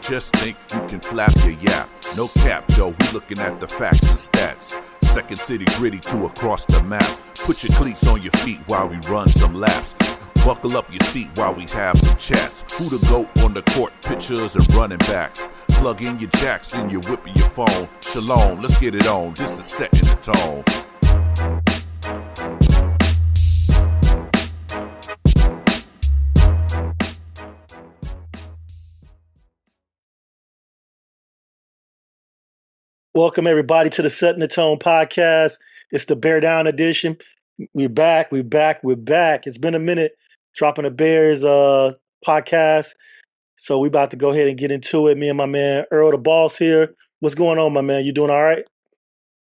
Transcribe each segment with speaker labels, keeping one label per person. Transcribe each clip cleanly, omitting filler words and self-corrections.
Speaker 1: Just think you can flap your yap. No cap, yo, we looking at the facts and stats. Second city gritty to across the map. Put your cleats on your feet while we run some laps. Buckle up your seat while we have some chats. Who the GOAT on the court, pictures and running backs. Plug in your jacks and you're whipping your phone. Shalom, let's get it on, just a set in the tone.
Speaker 2: Welcome everybody to the Setting the Tone podcast. It's the Bear Down edition. We're back. It's been a minute dropping a Bears podcast. So we about to go ahead and get into it. Me and my man Earl the Boss here. What's going on, my man? You doing all right?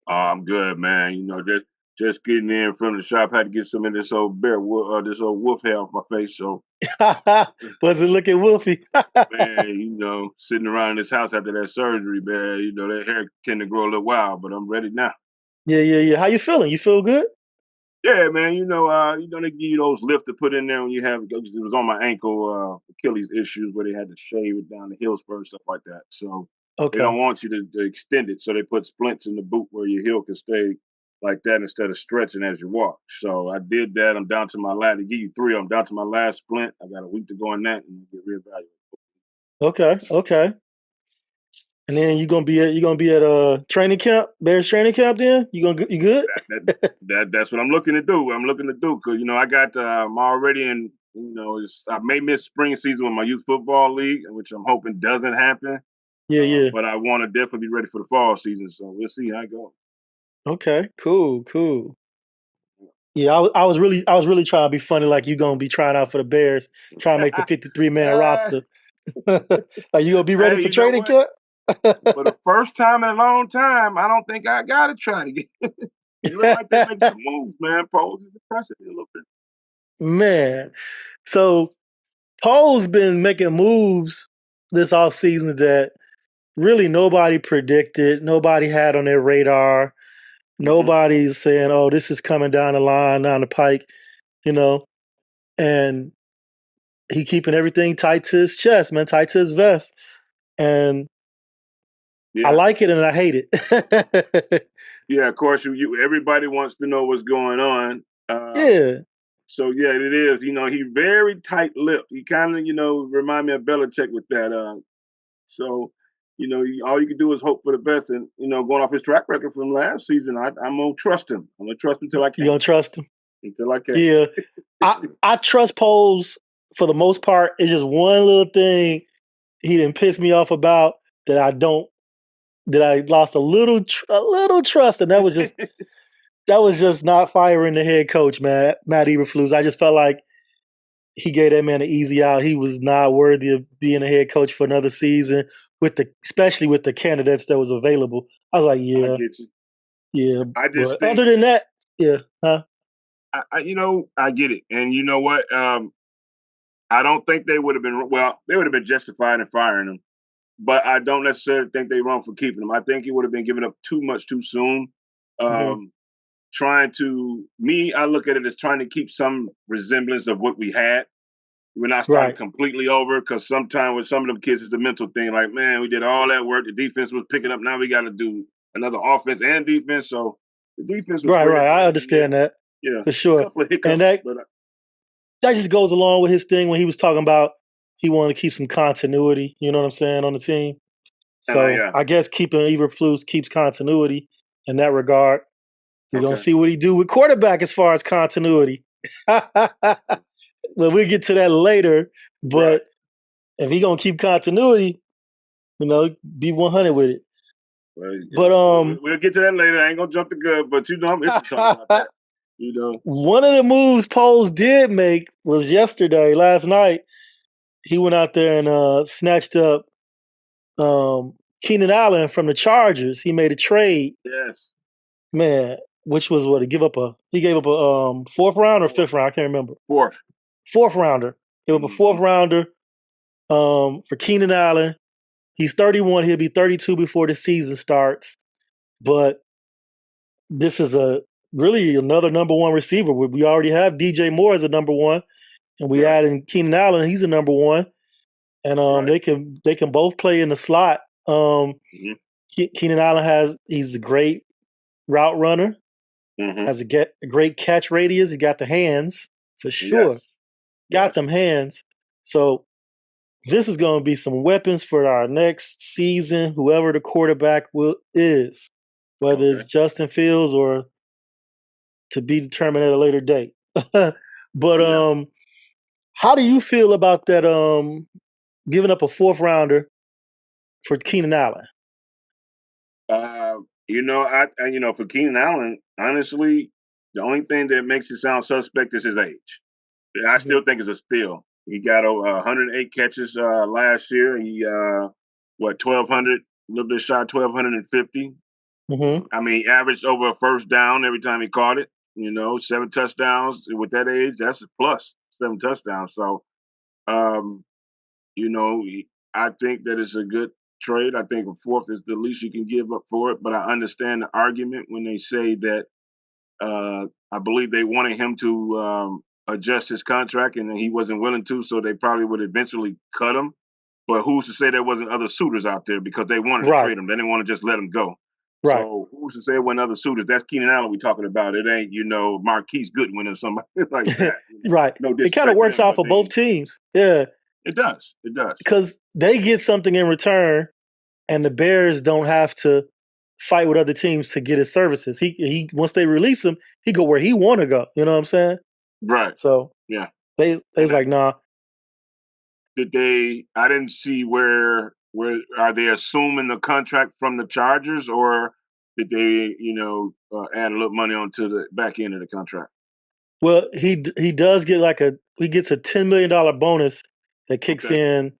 Speaker 3: I'm good, man. You know, just getting in from the shop. Had to get some of this old this old wolf hair off my face. So,
Speaker 2: was it looking wolfy?
Speaker 3: man, you know, sitting around in this house after that surgery, man, you know, that hair tend to grow a little wild, but I'm ready now.
Speaker 2: Yeah. How you feeling? You feel good?
Speaker 3: Yeah, man. You know, they give you those lifts to put in there when you have. It was on my ankle Achilles issues where they had to shave it down the heel spur and stuff like that. So
Speaker 2: Okay.
Speaker 3: they don't want you to extend it, so they put splints in the boot where your heel can stay like that instead of stretching as you walk. So I did that. I'm down to my last. They give you 3. I'm down to my last splint. I got a week to go on that and get reevaluated.
Speaker 2: Okay. And then you're gonna be at training camp, Bears training camp. Then you good?
Speaker 3: That's what I'm looking to do. Because you know I got I'm already in. You know, I may miss spring season with my youth football league, which I'm hoping doesn't happen.
Speaker 2: Yeah.
Speaker 3: But I want to definitely be ready for the fall season. So we'll see how it goes.
Speaker 2: Okay, cool. Yeah, I was really trying to be funny, like you gonna be trying out for the Bears, trying to make the 53-man roster. Are you gonna be ready for training camp?
Speaker 3: For the first time in a long time, I don't think I gotta try to get. It look like they make some moves, man. Poles is impressive a little bit.
Speaker 2: Man, so Poles been making moves this offseason that really nobody predicted, nobody had on their radar. Nobody's saying, "Oh, this is coming down the line, down the pike," you know. And he keeping everything tight to his chest, man, tight to his vest. And I like it and I hate it.
Speaker 3: Yeah, of course. Everybody wants to know what's going on.
Speaker 2: Yeah.
Speaker 3: So yeah, it is. You know, he's very tight-lipped. He kind of, you know, remind me of Belichick with that. So, you know, all you can do is hope for the best. And you know, going off his track record from last season, I'm gonna trust him. I'm gonna trust him until I can.
Speaker 2: You gonna trust him?
Speaker 3: Until I can.
Speaker 2: Yeah. I trust Poles for the most part. It's just one little thing he didn't piss me off about that I lost a little trust, and that was just not firing the head coach, man, Matt Eberflus. I just felt like he gave that man an easy out. He was not worthy of being a head coach for another season, especially with the candidates that was available. I was like, yeah,
Speaker 3: I get you.
Speaker 2: Yeah.
Speaker 3: I just
Speaker 2: but other than that, yeah, huh?
Speaker 3: I get it, and you know what? I don't think they would have been. Well, they would have been justified in firing him, but I don't necessarily think they wrong for keeping him. I think he would have been given up too much too soon. I look at it as trying to keep some resemblance of what we had. We're not starting completely over, because sometimes with some of them kids, it's a mental thing. Like, man, we did all that work. The defense was picking up. Now we got to do another offense and defense. So the defense was
Speaker 2: right. I understand that.
Speaker 3: Yeah,
Speaker 2: for sure. And that just goes along with his thing when he was talking about he wanted to keep some continuity. You know what I'm saying, on the team. So I guess keeping Eberflus keeps continuity in that regard. We're going to see what he do with quarterback as far as continuity. Well, we'll get to that later. But if he going to keep continuity, you know, be 100 with it.
Speaker 3: Well, we'll get to that later. I ain't going to jump the gun, but you know I'm interested talking about that. You know,
Speaker 2: one of the moves Poles did make was last night. He went out there and snatched up Keenan Allen from the Chargers. He made a trade.
Speaker 3: Yes.
Speaker 2: Man, which was what? He gave up a 4th round or 5th round? I can't remember. 4th rounder. Gave up a 4th rounder for Keenan Allen. He's 31. He'll be 32 before the season starts. But this is really another number 1 receiver. We already have DJ Moore as a number 1, and we add in Keenan Allen. He's a number 1. and
Speaker 3: Right.
Speaker 2: they can both play in the slot.
Speaker 3: Mm-hmm.
Speaker 2: Keenan Allen he's a great route runner,
Speaker 3: Mm-hmm.
Speaker 2: has a great catch radius. He got the hands for sure.
Speaker 3: Yes.
Speaker 2: Got
Speaker 3: Yes.
Speaker 2: them hands. So this is going to be some weapons for our next season. Whoever the quarterback is, whether
Speaker 3: Okay.
Speaker 2: it's Justin Fields or to be determined at a later date. But
Speaker 3: Yeah.
Speaker 2: how do you feel about that? Giving up a fourth rounder for Keenan Allen.
Speaker 3: For Keenan Allen, honestly, the only thing that makes it sound suspect is his age. I
Speaker 2: Mm-hmm.
Speaker 3: still think it's a steal. He got 108 catches last year. He 1,200, a little bit shy, 1,250.
Speaker 2: Mm-hmm.
Speaker 3: I mean, he averaged over a first down every time he caught it. 7 touchdowns with that age. That's a plus, 7 touchdowns. So, um, I think that it's a good trade. I think a fourth is the least you can give up for it. But I understand the argument when they say that I believe they wanted him to adjust his contract, and he wasn't willing to, so they probably would eventually cut him. But who's to say there wasn't other suitors out there because they wanted to
Speaker 2: Right.
Speaker 3: trade him? They didn't want to just let him go.
Speaker 2: Right.
Speaker 3: So who's to say it wasn't other suitors? That's Keenan Allen we're talking about. It ain't Marquise Goodwin or somebody like that.
Speaker 2: Right.
Speaker 3: No
Speaker 2: It kind of
Speaker 3: disrespect to
Speaker 2: works
Speaker 3: them,
Speaker 2: out
Speaker 3: but
Speaker 2: for both teams. Yeah.
Speaker 3: it does. It does.
Speaker 2: Because they get something in return, and the Bears don't have to fight with other teams to get his services. He once they release him, he go where he want to go. You know what I'm saying?
Speaker 3: Right.
Speaker 2: So
Speaker 3: yeah,
Speaker 2: they's like, nah.
Speaker 3: Did they? I didn't see where are they assuming the contract from the Chargers, or did they add a little money onto the back end of the contract?
Speaker 2: Well, he does get he gets a $10 million bonus that kicks
Speaker 3: Okay.
Speaker 2: in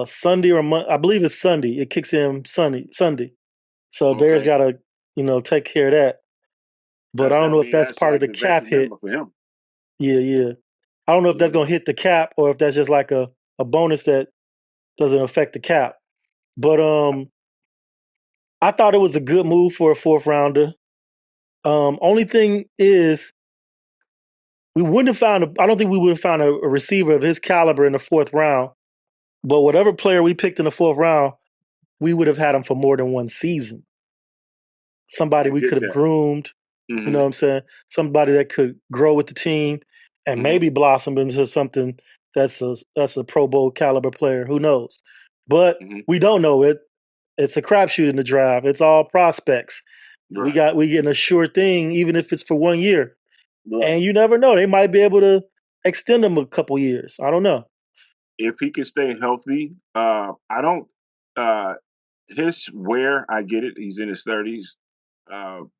Speaker 2: Sunday or I believe it's Sunday. It kicks in Sunday. So Bears got to take care of that. But I don't know if that's
Speaker 3: that's
Speaker 2: part of
Speaker 3: like
Speaker 2: the
Speaker 3: the
Speaker 2: cap
Speaker 3: veteran
Speaker 2: hit.
Speaker 3: minimum for him.
Speaker 2: Yeah. I don't know if that's going to hit the cap or if that's just like a bonus that doesn't affect the cap. But I thought it was a good move for a fourth rounder. Only thing is, we wouldn't have found. I don't think we would have found a receiver of his caliber in the fourth round. But whatever player we picked in the fourth round, we would have had him for more than one season. Somebody
Speaker 3: I
Speaker 2: we
Speaker 3: get
Speaker 2: could have
Speaker 3: that.
Speaker 2: groomed. You know
Speaker 3: Mm-hmm.
Speaker 2: what I'm saying? Somebody that could grow with the team and
Speaker 3: Mm-hmm.
Speaker 2: maybe blossom into something that's a Pro Bowl caliber player. Who knows? But
Speaker 3: Mm-hmm.
Speaker 2: we don't know it. It's a crapshoot in the draft. It's all prospects.
Speaker 3: Right.
Speaker 2: We getting a sure thing, even if it's for 1 year.
Speaker 3: Right.
Speaker 2: And you never know. They might be able to extend them a couple years. I don't know.
Speaker 3: If he can stay healthy, I don't. His wear, I get it. He's in his 30s,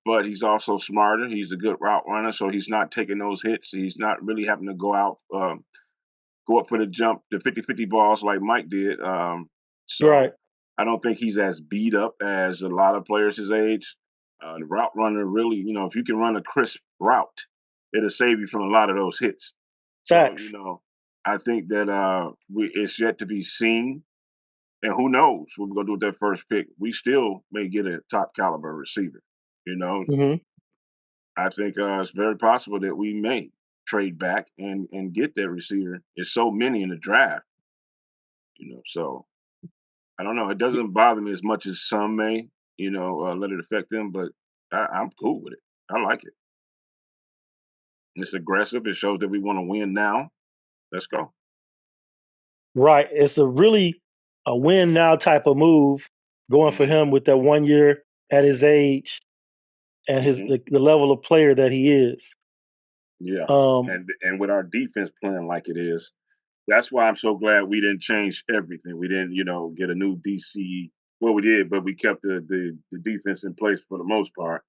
Speaker 3: but he's also smarter. He's a good route runner, so he's not taking those hits. He's not really having to go out, go up for the jump, the 50-50 balls like Mike did.
Speaker 2: Right.
Speaker 3: So I don't think he's as beat up as a lot of players his age. The route runner really, if you can run a crisp route, it'll save you from a lot of those hits. So,
Speaker 2: Facts.
Speaker 3: I think that it's yet to be seen. And who knows what we're going to do with that first pick. We still may get a top caliber receiver.
Speaker 2: Mm-hmm.
Speaker 3: I think it's very possible that we may trade back and get that receiver. There's so many in the draft, so I don't know. It doesn't bother me as much as some may, let it affect them, but I'm cool with it. I like it. It's aggressive. It shows that we want to win now. Let's go.
Speaker 2: Right. It's a win now type of move going for
Speaker 3: Mm-hmm.
Speaker 2: him with that 1 year at his age and
Speaker 3: Mm-hmm.
Speaker 2: the level of player that he is.
Speaker 3: Yeah.
Speaker 2: Um,
Speaker 3: And with our defense playing like it is, that's why I'm so glad we didn't change everything. We didn't, get a new DC. Well, we did, but we kept the defense in place for the most part.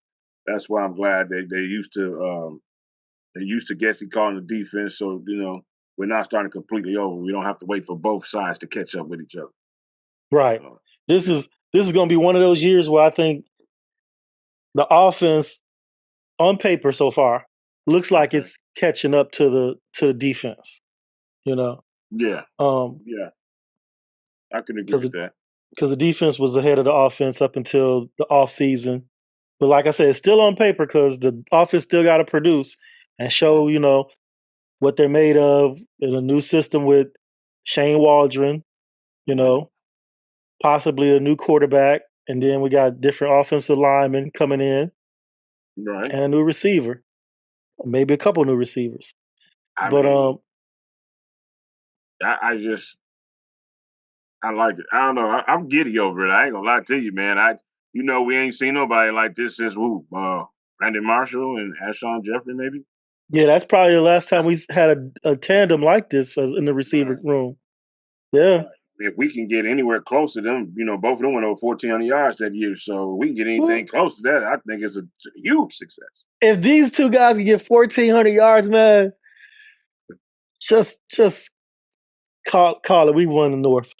Speaker 3: That's why I'm glad they used to Gessie calling the defense. So we're not starting completely over. We don't have to wait for both sides to catch up with each other.
Speaker 2: right.
Speaker 3: So,
Speaker 2: This
Speaker 3: yeah.
Speaker 2: is going to be one of those years where I think the offense on paper so far looks like
Speaker 3: Okay.
Speaker 2: it's catching up to the defense. You know,
Speaker 3: Yeah.
Speaker 2: um,
Speaker 3: Yeah. I can agree
Speaker 2: because
Speaker 3: with that.
Speaker 2: the defense was ahead of the offense up until the off season. But like I said, it's still on paper because the offense still got to produce and show, what they're made of in a new system with Shane Waldron, possibly a new quarterback, and then we got different offensive linemen coming in,
Speaker 3: right.
Speaker 2: and a new receiver, maybe a couple new receivers.
Speaker 3: I
Speaker 2: But
Speaker 3: mean, I like it. I don't know. I'm giddy over it. I ain't gonna lie to you, man. We ain't seen nobody like this since Brandon Marshall and Alshon Jeffrey, maybe.
Speaker 2: yeah, that's probably the last time we had a tandem like this in the receiver
Speaker 3: Right.
Speaker 2: room. Yeah.
Speaker 3: If we can get anywhere close to them, both of them went over 1,400 yards that year. So we can get
Speaker 2: Well,
Speaker 3: anything close to that, I think it's a huge success.
Speaker 2: if these two guys can get 1,400 yards, man, just call it. We won the North.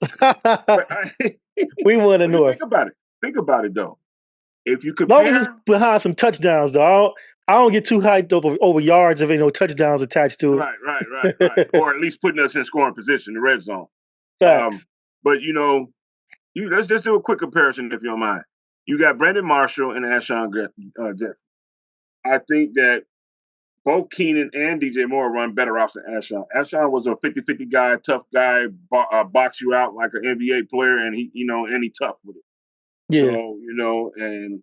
Speaker 2: We won the North.
Speaker 3: Think about it though. If you
Speaker 2: As long
Speaker 3: compare,
Speaker 2: as it's behind some touchdowns, though, I don't get too hyped over yards if ain't no touchdowns attached to it.
Speaker 3: right, or at least putting us in scoring position, the red zone.
Speaker 2: Facts.
Speaker 3: But let's just do a quick comparison if you don't mind. You got Brandon Marshall and Alshon Jeffrey. I think that both Keenan and DJ Moore run better routes than Alshon. Alshon was a 50-50 guy, tough guy, box you out like an NBA player, and he tough with it.
Speaker 2: Yeah.
Speaker 3: So, and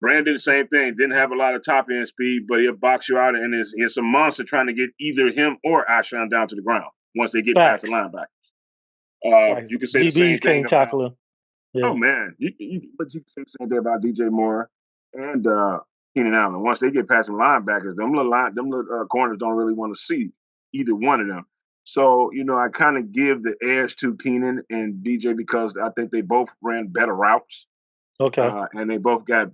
Speaker 3: Brandon, same thing. Didn't have a lot of top end speed, but he'll box you out, and it's a monster trying to get either him or Alshon down to the ground once they get past the linebacker. You can say
Speaker 2: DBs
Speaker 3: the same thing
Speaker 2: can't tackle him.
Speaker 3: Yeah. Oh man, but you can say the same thing about DJ Moore and Keenan Allen. Once they get past some linebackers, them little corners don't really want to see either one of them. So I kind of give the edge to Keenan and DJ because I think they both ran better routes.
Speaker 2: Okay.
Speaker 3: And they both got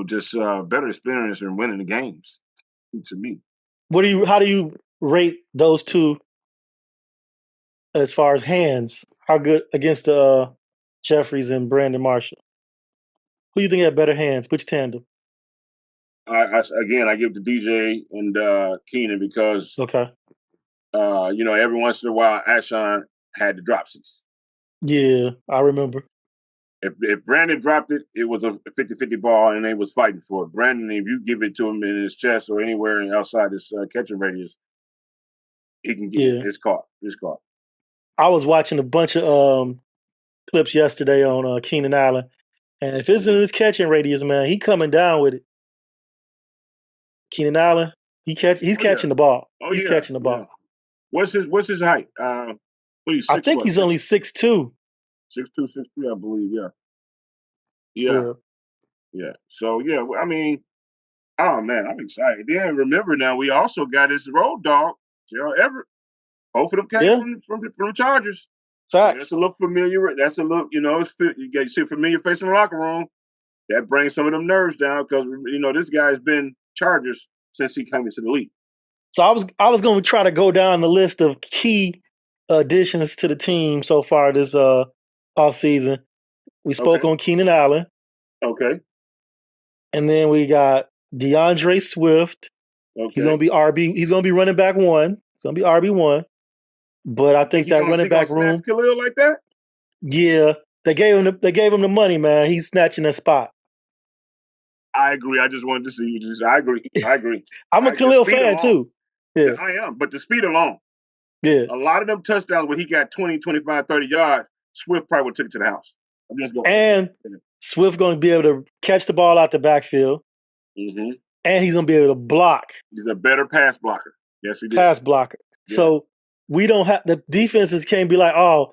Speaker 3: just better experience in winning the games. To me,
Speaker 2: how do you rate those two as far as hands? How good against Jeffries and Brandon Marshall? Who do you think had better hands? Which tandem?
Speaker 3: I give to DJ and Keenan because
Speaker 2: okay.
Speaker 3: Every once in a while Alshon had the dropsies.
Speaker 2: Yeah, I remember.
Speaker 3: If Brandon dropped it, it was a 50-50 ball, and they was fighting for it. Brandon, if you give it to him in his chest or anywhere outside his catching radius, he can get it. It's caught.
Speaker 2: I was watching a bunch of clips yesterday on Keenan Allen, and if it's in his catching radius, man, he coming down with it. Keenan Allen, he's catching the ball. He's catching the ball.
Speaker 3: What's his height?
Speaker 2: I think he's only 6'2".
Speaker 3: 6'2", 6'3", I believe. Yeah. So I mean, oh man, I'm excited. Then remember now, we also got his road dog, Gerald Everett. Both of them came from the Chargers.
Speaker 2: Facts.
Speaker 3: That's a look familiar. That's a look, you see a familiar face in the locker room. That brings some of them nerves down because this guy's been Chargers since he came into the league.
Speaker 2: So I was going to try to go down the list of key additions to the team so far this offseason. We spoke on Keenan Allen.
Speaker 3: Okay.
Speaker 2: And then we got DeAndre Swift. Okay. He's going to be RB. He's going to be running back 1. He's going to be RB1. But I think that running back room.
Speaker 3: Khalil like that?
Speaker 2: Yeah, they gave him the money, man. He's snatching that spot.
Speaker 3: I agree. I just wanted to see you. I agree.
Speaker 2: I'm a Khalil fan too.
Speaker 3: Yeah, I am. But the speed alone.
Speaker 2: Yeah.
Speaker 3: A lot of them touchdowns where he got 20, 25, 30 yards, Swift probably would have took it to the house.
Speaker 2: And Swift going to be able to catch the ball out the backfield.
Speaker 3: Mm-hmm.
Speaker 2: And he's going to be able to block.
Speaker 3: He's a better pass blocker. Yes, he did.
Speaker 2: Pass blocker. Yeah. So we don't have the defenses can't be like, oh,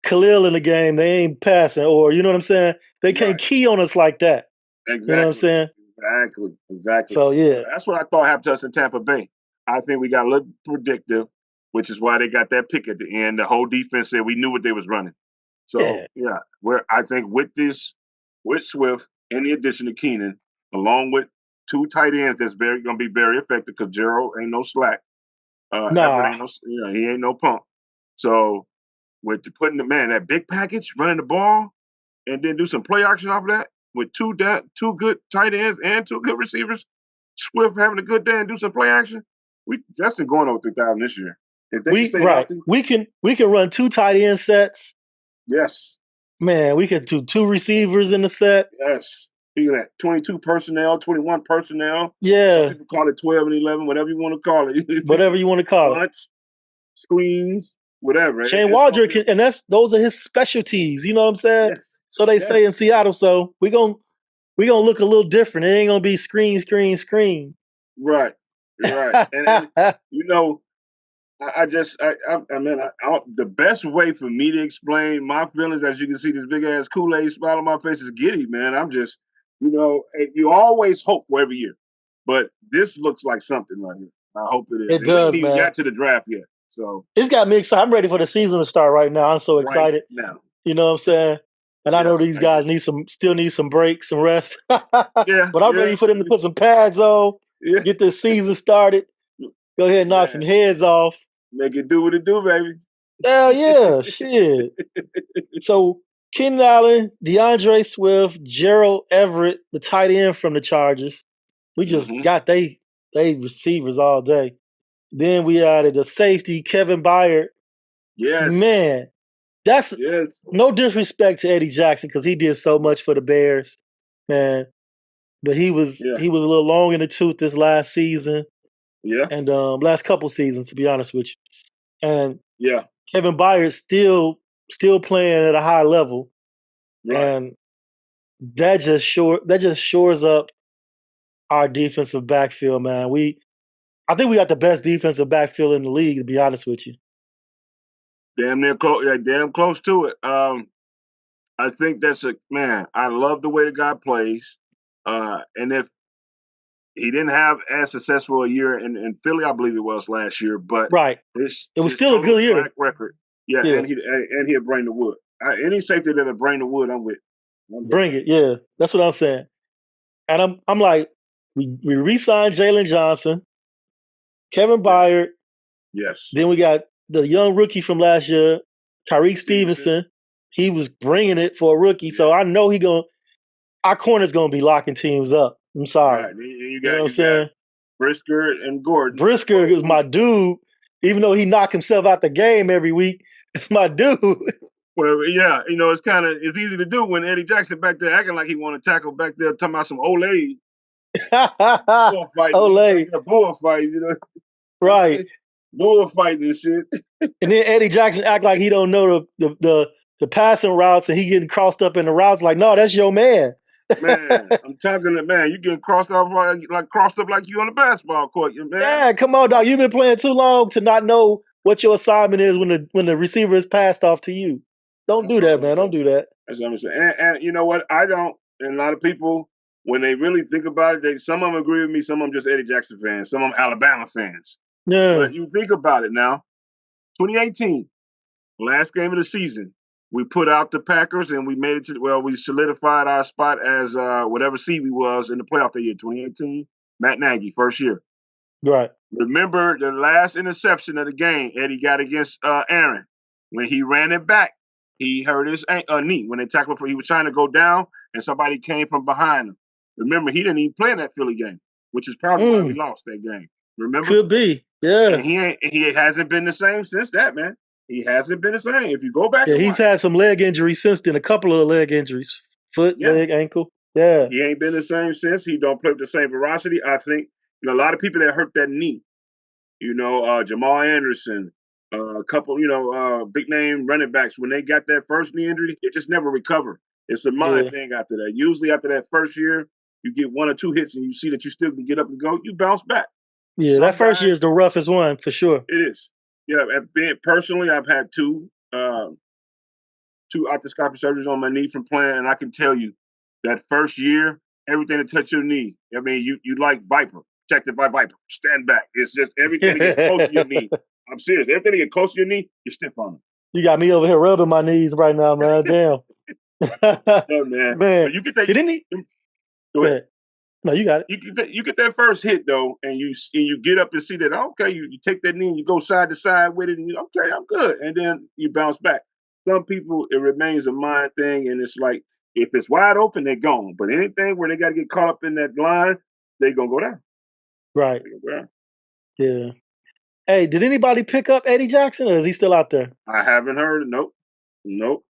Speaker 2: Khalil in the game, they ain't passing, or you know what I'm saying? They can't key on us like that.
Speaker 3: Exactly.
Speaker 2: You know what I'm saying?
Speaker 3: Exactly.
Speaker 2: So
Speaker 3: that's what I thought happened to us in Tampa Bay. I think we got a little predictive, which is why they got that pick at the end. The whole defense said we knew what they was running. So I think with Swift, in the addition to Keenan, along with 2 tight ends, that's going to be very effective because Gerald ain't no slack. He ain't no pump. So with putting that big package, running the ball, and then do some play action off of that with 2 good tight ends and 2 good receivers, Swift having a good day and do some play action. Justin going over 3,000 this year.
Speaker 2: We can run 2 tight end sets.
Speaker 3: Yes.
Speaker 2: Man, we could do 2 receivers in the set.
Speaker 3: Yes. You got 22 personnel, 21 personnel.
Speaker 2: Yeah.
Speaker 3: Some people call it 12 and 11, whatever you want to call it.
Speaker 2: Whatever you want to call it.
Speaker 3: screens, whatever.
Speaker 2: Shane
Speaker 3: It's gonna
Speaker 2: Waldron
Speaker 3: be
Speaker 2: and those are his specialties. You know what I'm saying?
Speaker 3: yes,
Speaker 2: So they say
Speaker 3: yes,
Speaker 2: in Seattle. So we gonna look a little different. It ain't gonna be screen, screen, screen.
Speaker 3: right, right. And you know, I mean, the best way for me to explain my feelings, as you can see, this big ass Kool-Aid smile on my face is giddy, man. I'm just, you always hope for every year, but this looks like something right here. I hope it is.
Speaker 2: It
Speaker 3: And we ain't
Speaker 2: does,
Speaker 3: even
Speaker 2: man.
Speaker 3: got to the draft yet, so
Speaker 2: It's got me excited. I'm ready for the season to start right now. I'm so
Speaker 3: right
Speaker 2: excited.
Speaker 3: now,
Speaker 2: You know what I'm saying? And I
Speaker 3: yeah,
Speaker 2: know these guys still need some breaks, some rest.
Speaker 3: yeah,
Speaker 2: But I'm
Speaker 3: yeah,
Speaker 2: ready for them to put some pads on,
Speaker 3: yeah.
Speaker 2: get this season started. Go ahead and knock some
Speaker 3: Man,
Speaker 2: heads off.
Speaker 3: make it do what it do, baby.
Speaker 2: Hell yeah, shit. So Keenan Allen, DeAndre Swift, Gerald Everett, the tight end from the Chargers. We just
Speaker 3: Hmm.
Speaker 2: got they receivers all day. Then we added the safety, Kevin Byard.
Speaker 3: Yes,
Speaker 2: Man, that's
Speaker 3: yes,
Speaker 2: no disrespect to Eddie Jackson because he did so much for the Bears, man. But
Speaker 3: yeah,
Speaker 2: he was a little long in the tooth this last season
Speaker 3: yeah,
Speaker 2: and last couple seasons, to be honest with you. And
Speaker 3: yeah.
Speaker 2: Kevin Byard still playing at a high level,
Speaker 3: Right.
Speaker 2: and that just shores up our defensive backfield, man. I think we got the best defensive backfield in the league, to be honest with you.
Speaker 3: Damn near close. Yeah, damn close to it. I think that's a man. I love the way the guy plays. And if he didn't have as successful a year in Philly, I believe it was last year, but
Speaker 2: Right.
Speaker 3: his
Speaker 2: It was
Speaker 3: his
Speaker 2: still a
Speaker 3: total
Speaker 2: good year.
Speaker 3: track record, yeah,
Speaker 2: Yeah.
Speaker 3: and he'll bring the wood. Any safety that'll bring the wood, I'm with.
Speaker 2: Bring it. Yeah. That's what I'm saying. And I'm like, we re-signed Jalen Johnson, Kevin
Speaker 3: Yes,
Speaker 2: Byard.
Speaker 3: yes.
Speaker 2: Then we got the young rookie from last year, Tyreek
Speaker 3: Stevenson.
Speaker 2: Stevenson. He was bringing it for a rookie.
Speaker 3: Yeah.
Speaker 2: So I know our corner's gonna be locking teams up. I'm sorry.
Speaker 3: Right. And you
Speaker 2: You know what I'm
Speaker 3: you got
Speaker 2: saying?
Speaker 3: Brisker and Gordon.
Speaker 2: Brisker is my dude, even though he knocked himself out the game every week. It's my dude.
Speaker 3: Well, yeah, it's easy to do when Eddie Jackson back there acting like he want to tackle back there, talking about some Olay bullfighting.
Speaker 2: Olay.
Speaker 3: A bullfight,
Speaker 2: Right.
Speaker 3: Bullfighting and shit.
Speaker 2: And then Eddie Jackson act like he don't know the passing routes and he getting crossed up in the routes. Like, no, that's your man.
Speaker 3: Man, I'm talking to man. You getting crossed up like you on the basketball court, man.
Speaker 2: Yeah, come on, dog. You've been playing too long to not know what your assignment is when the receiver is passed off to you. Don't do that, man. Don't do that.
Speaker 3: That's what I'm saying. And you know what? I don't. And a lot of people, when they really think about it, some of them agree with me. Some of them just Eddie Jackson fans. Some of them Alabama fans.
Speaker 2: Yeah.
Speaker 3: But you think about it now. 2018, last game of the season, we put out the Packers and we made it to we solidified our spot as whatever seed we was in the playoff that year. 2018, Matt Nagy, first year.
Speaker 2: Right.
Speaker 3: Remember the last interception of the game Eddie got against Aaron when he ran it back. He hurt his knee when they tackled him. He was trying to go down, and somebody came from behind him. Remember, he didn't even play in that Philly game, which is probably why we lost that game. Remember?
Speaker 2: Could be. Yeah.
Speaker 3: And he hasn't been the same since that, man. He hasn't been the same. If you go back,
Speaker 2: yeah, he's had some leg injuries since then. A couple of leg injuries, foot, leg, ankle. Yeah,
Speaker 3: he ain't been the same since. He don't play with the same veracity. I think a lot of people that hurt that knee. Jamal Anderson, a couple, big name running backs. When they got that first knee injury, it just never recovered. It's a mind thing after that. Usually after that first year, you get one or two hits and you see that you still can get up and go. You bounce back.
Speaker 2: Yeah, that first year is the roughest one for sure.
Speaker 3: It is. Yeah, personally, I've had two arthroscopic surgeries on my knee from playing, and I can tell you that first year, everything that touched your knee. I mean, you like Viper, protected by Viper. Stand back. It's just everything that gets close to your knee. I'm serious. Everything that gets close to your knee, you're stiff on it.
Speaker 2: You got me over here rubbing my knees right now, man. Damn.
Speaker 3: Yeah, man.
Speaker 2: Man,
Speaker 3: you get that.
Speaker 2: Didn't he?
Speaker 3: Go ahead.
Speaker 2: No, you got it.
Speaker 3: You get that first hit though, and you get up and see that okay, you take that knee and you go side to side with it, and okay, I'm good, and then you bounce back. Some people it remains a mind thing, and it's like if it's wide open, they're gone. But anything where they got to get caught up in that line, they're gonna go down.
Speaker 2: Right.
Speaker 3: Go down.
Speaker 2: Yeah. Hey, did anybody pick up Eddie Jackson, or is he still out there?
Speaker 3: I haven't heard. Nope.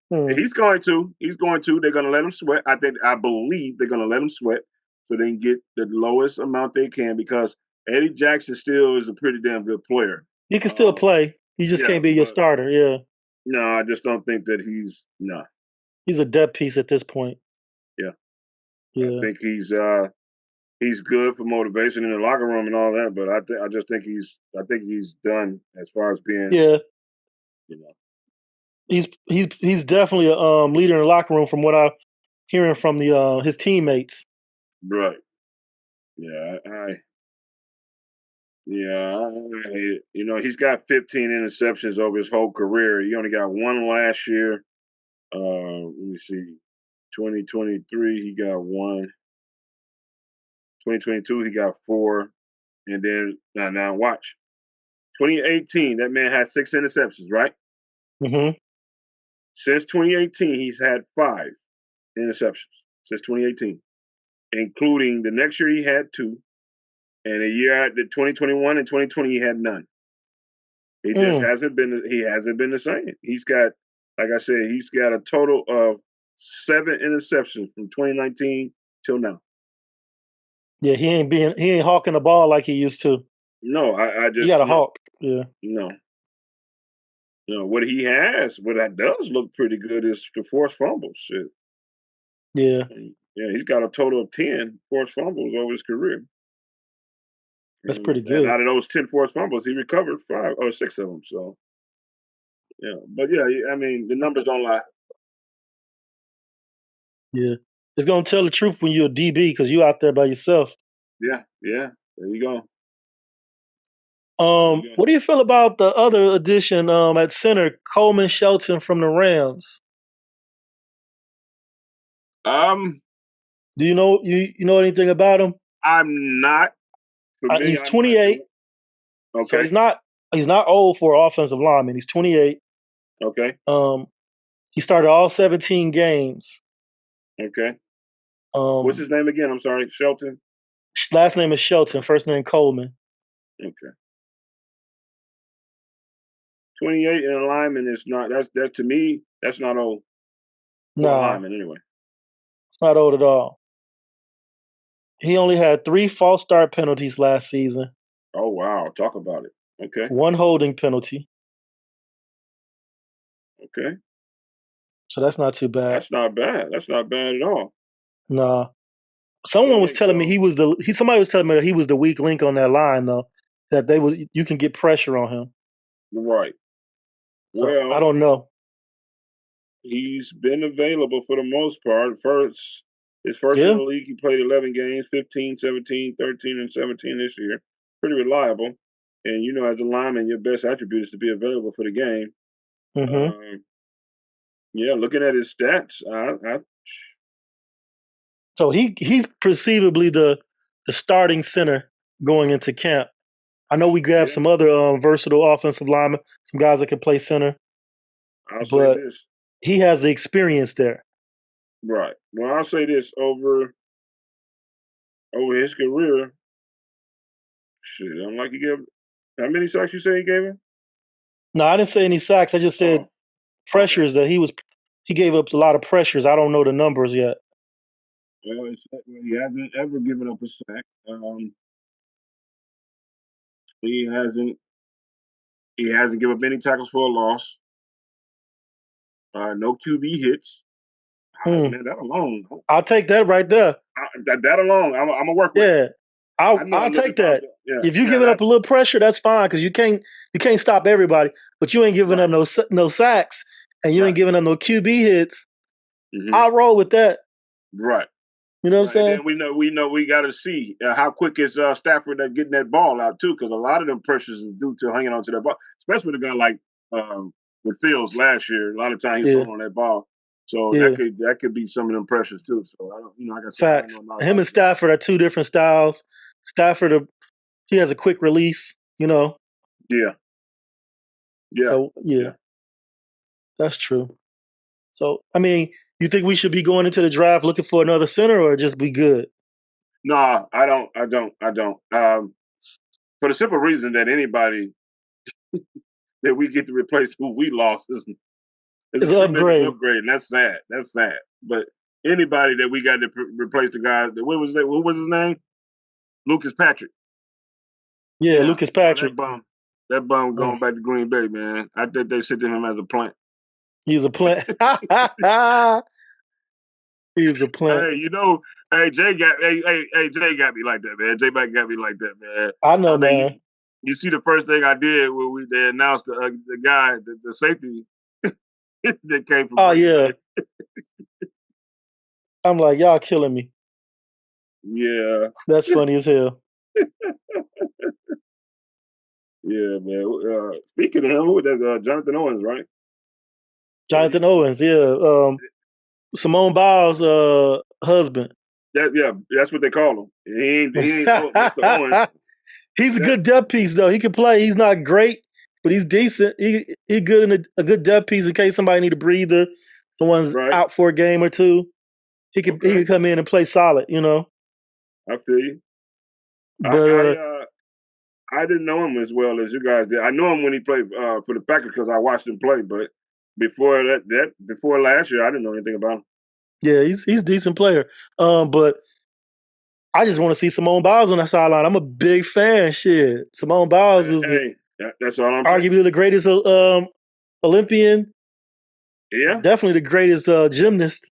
Speaker 3: He's going to. They're gonna let him sweat. I believe they're gonna let him sweat so they can get the lowest amount they can because Eddie Jackson still is a pretty damn good player.
Speaker 2: He can still play. He just
Speaker 3: Yeah,
Speaker 2: can't be your
Speaker 3: but
Speaker 2: starter. Yeah,
Speaker 3: no, I just don't think that he's no.
Speaker 2: he's a depth piece at this point.
Speaker 3: Yeah, I
Speaker 2: Yeah,
Speaker 3: think he's good for motivation in the locker room and all that, but I just think he's done as far as being,
Speaker 2: yeah.
Speaker 3: you know,
Speaker 2: He's definitely a leader in the locker room from what I'm hearing from the his teammates.
Speaker 3: right. Yeah, I hate it. You know, he's got 15 interceptions over his whole career. He only got one last year. Let me see. 2023, he got one. 2022, he got four. And then now watch. 2018, that man had six interceptions, right?
Speaker 2: Hmm.
Speaker 3: Since 2018, he's had five interceptions since 2018, including the next year he had two, and a year at the 2021 and 2020 he had none. He just
Speaker 2: Mm.
Speaker 3: hasn't been the same. He's got, like I said, he's got a total of seven interceptions from 2019 till now.
Speaker 2: Yeah, he ain't hawking the ball like he used to.
Speaker 3: No, I
Speaker 2: He
Speaker 3: just
Speaker 2: got a
Speaker 3: no,
Speaker 2: hawk. Yeah,
Speaker 3: no, no. What he has, what that does look pretty good is the forced fumbles. Shit.
Speaker 2: yeah.
Speaker 3: Yeah, he's got a total of 10 forced fumbles over his career.
Speaker 2: That's pretty
Speaker 3: And
Speaker 2: good.
Speaker 3: out of those 10 forced fumbles, he recovered five or six of them. So, yeah. But yeah, I mean, the numbers don't lie.
Speaker 2: Yeah, it's gonna tell the truth when you're a DB because you out there by yourself.
Speaker 3: Yeah, yeah. There you go. There you
Speaker 2: What do you feel about the other addition at center, Coleman Shelton from the Rams?
Speaker 3: go.
Speaker 2: Do you know anything about him?
Speaker 3: I'm not familiar.
Speaker 2: He's 28, so
Speaker 3: Okay.
Speaker 2: he's not old for an offensive lineman. He's 28.
Speaker 3: Okay.
Speaker 2: Um, he started all 17 games.
Speaker 3: Okay. What's
Speaker 2: Um,
Speaker 3: his name again? I'm sorry. Shelton?
Speaker 2: last name is Shelton, first name Coleman.
Speaker 3: Okay. 28 in a lineman is not, that's to me, that's not old for a
Speaker 2: Nah,
Speaker 3: lineman anyway.
Speaker 2: it's not old at all. He only had 3 false start penalties last season,
Speaker 3: Oh, wow. Talk about it. Okay.
Speaker 2: 1 holding penalty.
Speaker 3: Okay.
Speaker 2: So that's not too bad.
Speaker 3: That's not bad. That's not bad at all.
Speaker 2: Nah. Someone was
Speaker 3: Okay.
Speaker 2: telling me
Speaker 3: So,
Speaker 2: somebody was telling me that he was the weak link on that line though. That you can get pressure on him.
Speaker 3: right.
Speaker 2: So I
Speaker 3: Well,
Speaker 2: don't know.
Speaker 3: he's been available for the most part. His first year in
Speaker 2: Yeah.
Speaker 3: the league, he played 11 games, 15, 17, 13, and 17 this year. Pretty reliable. And, you know, as a lineman, your best attribute is to be available for the game.
Speaker 2: Hmm.
Speaker 3: Um, yeah, looking at his stats,
Speaker 2: So he's perceivably the starting center going into camp. I know we grabbed
Speaker 3: yeah,
Speaker 2: some other versatile offensive linemen, some guys that can play center,
Speaker 3: I'll say
Speaker 2: but
Speaker 3: this.
Speaker 2: he has the experience there.
Speaker 3: Right. Well, I'll say this over his career. Shit, I'm like he gave. How many sacks you say he gave him?
Speaker 2: No, I didn't say any sacks. I just said
Speaker 3: Oh, okay.
Speaker 2: pressures that he gave up a lot of pressures. I don't know the numbers yet.
Speaker 3: Well, he hasn't ever given up a sack. He hasn't. He hasn't given up any tackles for a loss. No QB hits.
Speaker 2: Hmm.
Speaker 3: Man, that alone.
Speaker 2: I'll take that right there.
Speaker 3: That alone, I'm gonna work with.
Speaker 2: Yeah,
Speaker 3: I know a
Speaker 2: I'll
Speaker 3: little
Speaker 2: take
Speaker 3: bit about
Speaker 2: that.
Speaker 3: that. Yeah,
Speaker 2: If you
Speaker 3: yeah.
Speaker 2: giving up a little pressure, that's fine because you can't stop everybody. But you ain't giving
Speaker 3: Right,
Speaker 2: up no sacks, and you ain't
Speaker 3: right.
Speaker 2: giving up no QB hits.
Speaker 3: Hmm.
Speaker 2: I'll roll with that.
Speaker 3: Right,
Speaker 2: You know what I'm
Speaker 3: right. And
Speaker 2: saying?
Speaker 3: then we got to see how quick is Stafford at getting that ball out too, because a lot of them pressures is due to hanging on to that ball, especially with a guy like with Fields last year. A lot of time he was
Speaker 2: Yeah,
Speaker 3: holding on that ball, so
Speaker 2: yeah.
Speaker 3: that could be some of them pressures too. So I don't, like I said, I don't
Speaker 2: Facts.
Speaker 3: know not
Speaker 2: Him
Speaker 3: about
Speaker 2: and Stafford are two different styles. Stafford, he has a quick release. You know,
Speaker 3: yeah, yeah,
Speaker 2: so yeah,
Speaker 3: yeah.
Speaker 2: that's true. So I mean, you think we should be going into the draft looking for another center, or just be good?
Speaker 3: No, I don't. I don't. For the simple reason that anybody that we get to replace who we lost is
Speaker 2: It's
Speaker 3: a
Speaker 2: an
Speaker 3: tremendous
Speaker 2: upgrade.
Speaker 3: upgrade, and that's sad. That's sad. But anybody that we got to replace the guy, what was that? Who was his name? Lucas Patrick.
Speaker 2: Yeah,
Speaker 3: Yeah,
Speaker 2: Lucas
Speaker 3: no,
Speaker 2: Patrick.
Speaker 3: that bum. That bum going back to Green Bay, man. I think they sit him as a plant.
Speaker 2: He's a plant. He was a plant.
Speaker 3: Hey, you know, hey Jay got Jay got me like that, man. Jay Back got me like that, man.
Speaker 2: I know, man.
Speaker 3: You see, the first thing I did when they announced the guy, the safety that came from.
Speaker 2: Oh yeah. I'm like, y'all killing me.
Speaker 3: Yeah,
Speaker 2: that's funny as hell.
Speaker 3: Yeah, man. Speaking of him, who that? Jonathan Owens, right?
Speaker 2: Jonathan Owens, yeah. Simone Biles' husband.
Speaker 3: That's what they call him. He ain't Mr. Owens.
Speaker 2: He's a good depth piece, though. He can play. He's not great, but he's decent. He good in a good depth piece in case somebody need a breather. Someone's out for a game or two. He could come in and play solid. You know.
Speaker 3: I feel you.
Speaker 2: But
Speaker 3: I didn't know him as well as you guys did. I knew him when he played for the Packers because I watched him play. But before before last year, I didn't know anything about him.
Speaker 2: Yeah, he's a decent player. But I just want to see Simone Biles on the sideline. I'm a big fan. Shit, Simone Biles is
Speaker 3: that's all I'm
Speaker 2: arguably
Speaker 3: saying.
Speaker 2: the greatest Olympian.
Speaker 3: Yeah,
Speaker 2: definitely the greatest gymnast.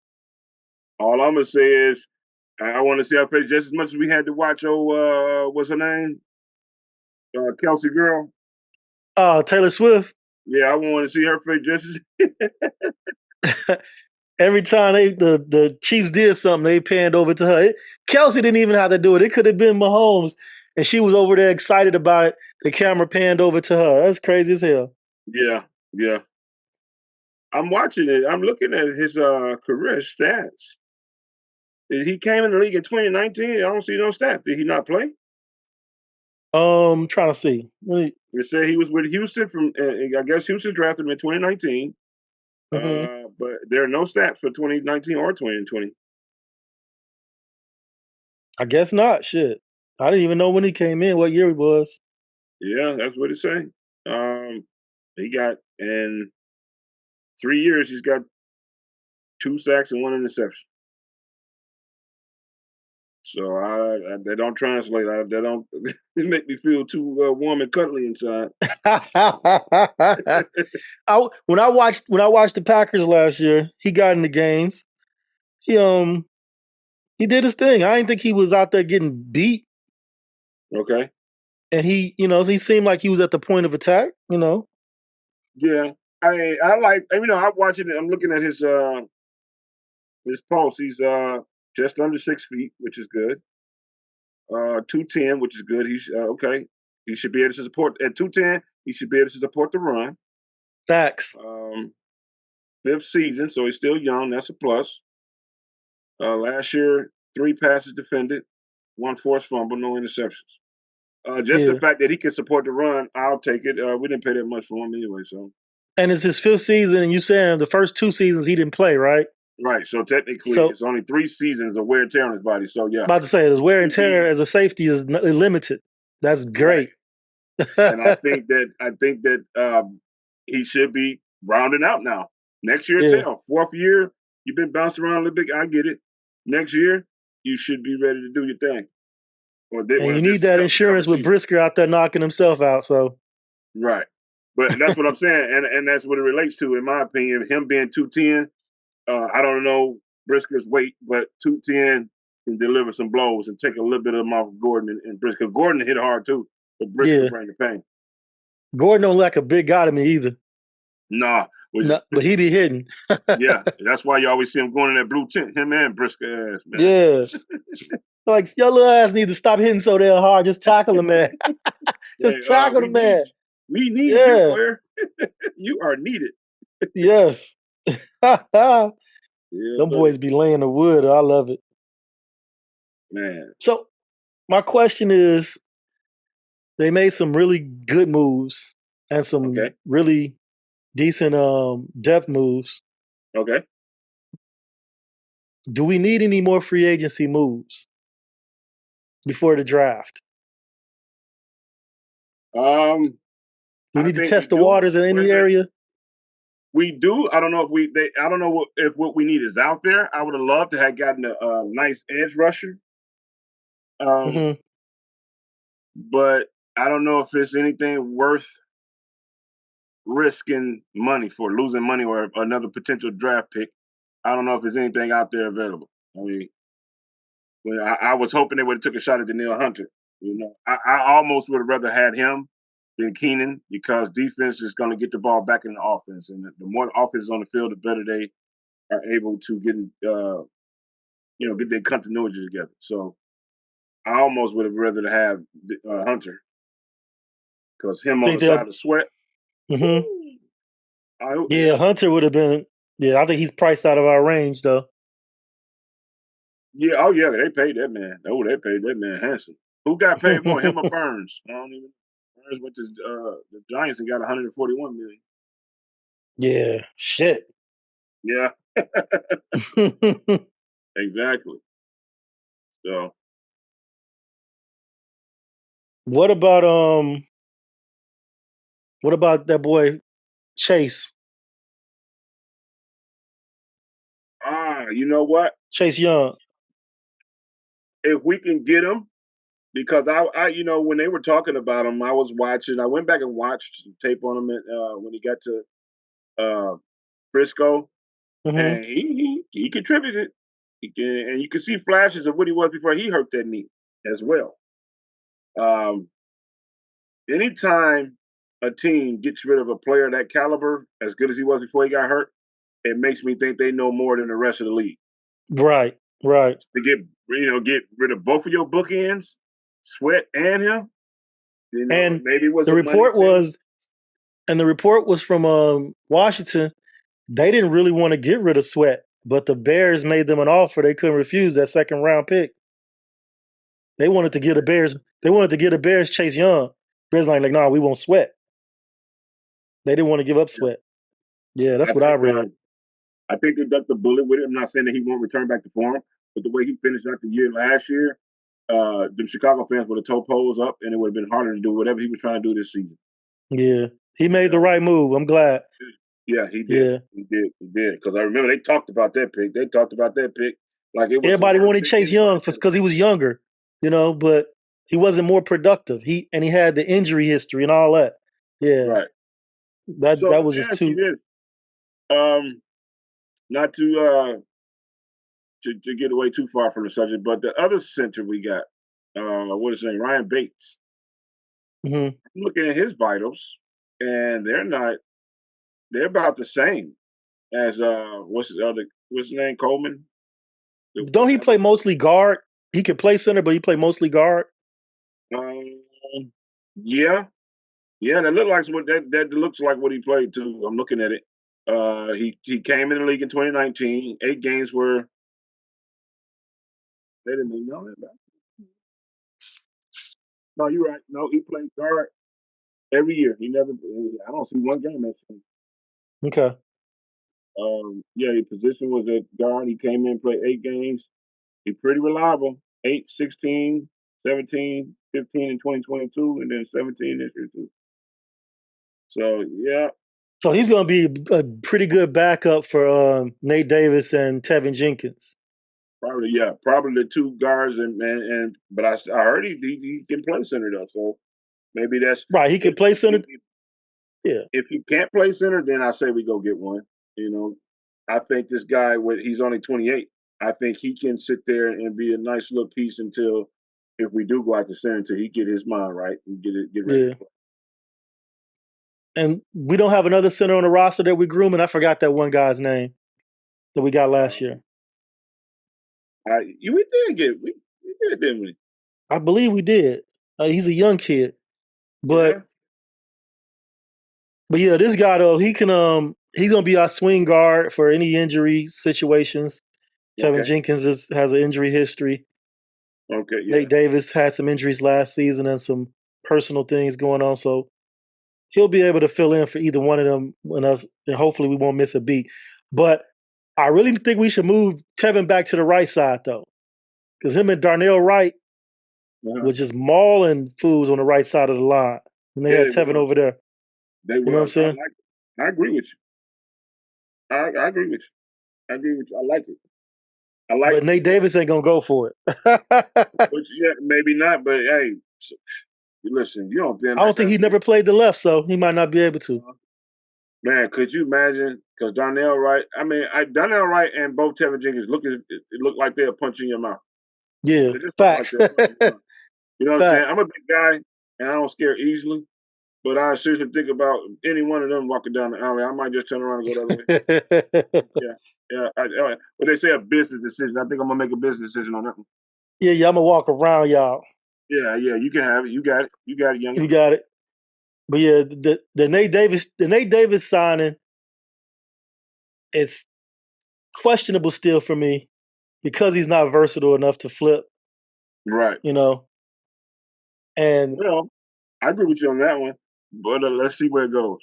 Speaker 3: All I'm gonna say is I want to see her face just as much as we had to watch. What's her name? Kelsey girl.
Speaker 2: Taylor Swift.
Speaker 3: Yeah, I want to see her face just as.
Speaker 2: Every time the Chiefs did something, they panned over to her. Kelsey didn't even have to do it. It could have been Mahomes, and she was over there excited about it. The camera panned over to her. That's crazy as hell.
Speaker 3: Yeah. I'm watching it. I'm looking at his career stats. He came in the league in 2019. I don't see no stats. Did he not play?
Speaker 2: Trying to see.
Speaker 3: It said he was with Houston from. I guess Houston drafted him in 2019. But there are no stats for 2019 or 2020.
Speaker 2: I guess not. Shit, I didn't even know when he came in. What year it was?
Speaker 3: Yeah, that's what it's saying. He got in 3 years. He's got 2 sacks and 1 interception. So they don't translate. They don't. It make me feel too warm and cuddly inside.
Speaker 2: When I watched the Packers last year, he got in the games. He did his thing. I didn't think he was out there getting beat.
Speaker 3: Okay.
Speaker 2: And he seemed like he was at the point of attack.
Speaker 3: Yeah, I like. I'm watching it. I'm looking at his pulse. He's just under 6 feet, which is good. 210, which is good. He's okay. He should be able to support at 210. He should be able to support the run.
Speaker 2: Facts.
Speaker 3: 5th season, so he's still young. That's a plus. Last year, 3 passes defended, 1 forced fumble, no interceptions. The fact that he can support the run, I'll take it. We didn't pay that much for him anyway, so.
Speaker 2: And it's his 5th season, and you saying the first 2 seasons he didn't play, right?
Speaker 3: Right. So technically, it's only 3 seasons of wear and tear on his body. So yeah.
Speaker 2: About to say, his wear and tear as a safety is limited. That's great.
Speaker 3: Right. And I think that he should be rounding out now. Next year, 4th year, you've been bouncing around a little bit. I get it. Next year, you should be ready to do your thing.
Speaker 2: And you need that insurance with Brisker out there knocking himself out. So.
Speaker 3: Right. But that's what I'm saying, and that's what it relates to, in my opinion. Him being 210, I don't know Brisker's weight, but 210 can deliver some blows and take a little bit of them off Gordon and Brisker. Gordon hit hard too, but Brisker bring the pain.
Speaker 2: Gordon don't like a big guy to me either.
Speaker 3: Nah.
Speaker 2: But he be hitting.
Speaker 3: Yeah, that's why you always see him going in that blue tent, him and Brisker ass, man.
Speaker 2: Yeah. Like, your little ass need to stop hitting so damn hard. Just tackle the man. Just tackle the man.
Speaker 3: We need you, player. You are needed.
Speaker 2: Yes. Them boys be laying the wood. I love it.
Speaker 3: Man.
Speaker 2: So, my question is, they made some really good moves and some really decent depth moves.
Speaker 3: Okay.
Speaker 2: Do we need any more free agency moves before the draft? We need to test the waters in any area.
Speaker 3: We do. I don't know if what we need is out there. I would have loved to have gotten a nice edge rusher. But I don't know if it's anything worth risking money for, losing money or another potential draft pick. I don't know if there's anything out there available. I mean, I was hoping they would have took a shot at Danielle Hunter. I almost would have rather had him than Keenan because defense is going to get the ball back in the offense, and the more the offense is on the field, the better they are able to get their continuity together. So I almost would have rather have Hunter because him on the side of Sweat.
Speaker 2: Mm-hmm. Yeah, Hunter would have been. Yeah, I think he's priced out of our range though.
Speaker 3: Yeah, oh yeah, they paid that man. Oh, they paid that man handsome. Who got paid more, him or Burns? I don't even. Burns went to the Giants and got 141 million.
Speaker 2: Yeah, shit.
Speaker 3: Yeah, exactly. So,
Speaker 2: what about that boy Chase?
Speaker 3: You know what?
Speaker 2: Chase Young.
Speaker 3: If we can get him, because when they were talking about him, I was watching. I went back and watched some tape on him when he got to Frisco, and he contributed. And you can see flashes of what he was before he hurt that knee as well. Anytime a team gets rid of a player that caliber, as good as he was before he got hurt, it makes me think they know more than the rest of the league.
Speaker 2: Right.
Speaker 3: To get rid of both of your bookends, Sweat and him.
Speaker 2: And
Speaker 3: maybe it was
Speaker 2: the report was, and the report was from Washington. They didn't really want to get rid of Sweat, but the Bears made them an offer they couldn't refuse, that second round pick. They wanted to get the Bears. They wanted to get the Bears Chase Young. Bears like, nah, we won't Sweat. They didn't want to give up Sweat. Yeah, that's what I read.
Speaker 3: I think they ducked the bullet with it. I'm not saying that he won't return back to form, but the way he finished out the year last year, the Chicago fans would have toe poles up, and it would have been harder to do whatever he was trying to do this season.
Speaker 2: Yeah, he made the right move. I'm glad.
Speaker 3: Yeah, he did. Yeah. He did. Because I remember they talked about that pick. Like it was.
Speaker 2: Everybody wanted Chase Young because he was younger, but he wasn't more productive. He had the injury history and all that. Yeah,
Speaker 3: right.
Speaker 2: That was just too.
Speaker 3: Not to get away too far from the subject, but the other center we got, what is his name, Ryan Bates.
Speaker 2: Mm-hmm.
Speaker 3: I'm looking at his vitals, and they're about the same as what's his name, Coleman.
Speaker 2: Don't he play mostly guard? He could play center, but he play mostly guard.
Speaker 3: Yeah, that looks like what he played too. I'm looking at it. He came in the league in 2019. 8 games were. They didn't even know that. No, you're right. No, he played guard every year. He never. I don't see one game that season.
Speaker 2: Okay.
Speaker 3: His position was at guard. He came in, played 8 games. He's pretty reliable. 8, 16, 17, 15 in 2022, and then 17 this year too. So yeah.
Speaker 2: So he's going to be a pretty good backup for Nate Davis and Tevin Jenkins.
Speaker 3: Probably the 2 guards but I heard he can play center though, so maybe that's
Speaker 2: right. He can play center. Yeah.
Speaker 3: If he can't play center, then I say we go get one. I think this guy he's only 28. I think he can sit there and be a nice little piece until if we do go out to center until he get his mind right and get ready.
Speaker 2: Yeah. And we don't have another center on the roster that we're grooming. I forgot that one guy's name that we got last year.
Speaker 3: We did, didn't we?
Speaker 2: I believe we did. He's a young kid, but yeah, this guy though, he can he's gonna be our swing guard for any injury situations. Tevin Jenkins has an injury history.
Speaker 3: Okay, yeah.
Speaker 2: Nate Davis had some injuries last season and some personal things going on, so he'll be able to fill in for either one of them and hopefully we won't miss a beat. But I really think we should move Tevin back to the right side though, because him and Darnell Wright were just mauling fools on the right side of the line, and they had Tevin over there.
Speaker 3: You know
Speaker 2: what I'm saying?
Speaker 3: I agree with you. I agree with you. I like it.
Speaker 2: But Nate Davis ain't gonna go for it.
Speaker 3: Maybe not. But hey, listen, you don't think
Speaker 2: I don't think he never played the left, so he might not be able to.
Speaker 3: Man, could you imagine? Because Darnell Wright, Darnell Wright and both Tevin Jenkins it look like they'll punch you in your mouth.
Speaker 2: Yeah,
Speaker 3: They just look like
Speaker 2: facts.
Speaker 3: they'll punch you in your mouth. You know what I'm saying? I'm
Speaker 2: Facts.
Speaker 3: a big guy and I don't scare easily, but I seriously think about any one of them walking down the alley. I might just turn around and go the other way. Yeah, yeah. But they say a business decision. I think I'm gonna make a business decision on that one.
Speaker 2: Yeah, I'm gonna walk around y'all.
Speaker 3: Yeah, yeah. You can have it. You got it. You got it,
Speaker 2: You
Speaker 3: youngin.
Speaker 2: got it. But yeah, the Nate Davis signing, it's questionable still for me because he's not versatile enough to flip.
Speaker 3: Right.
Speaker 2: You know, and
Speaker 3: Well, I agree with you on that one, but let's see where it goes.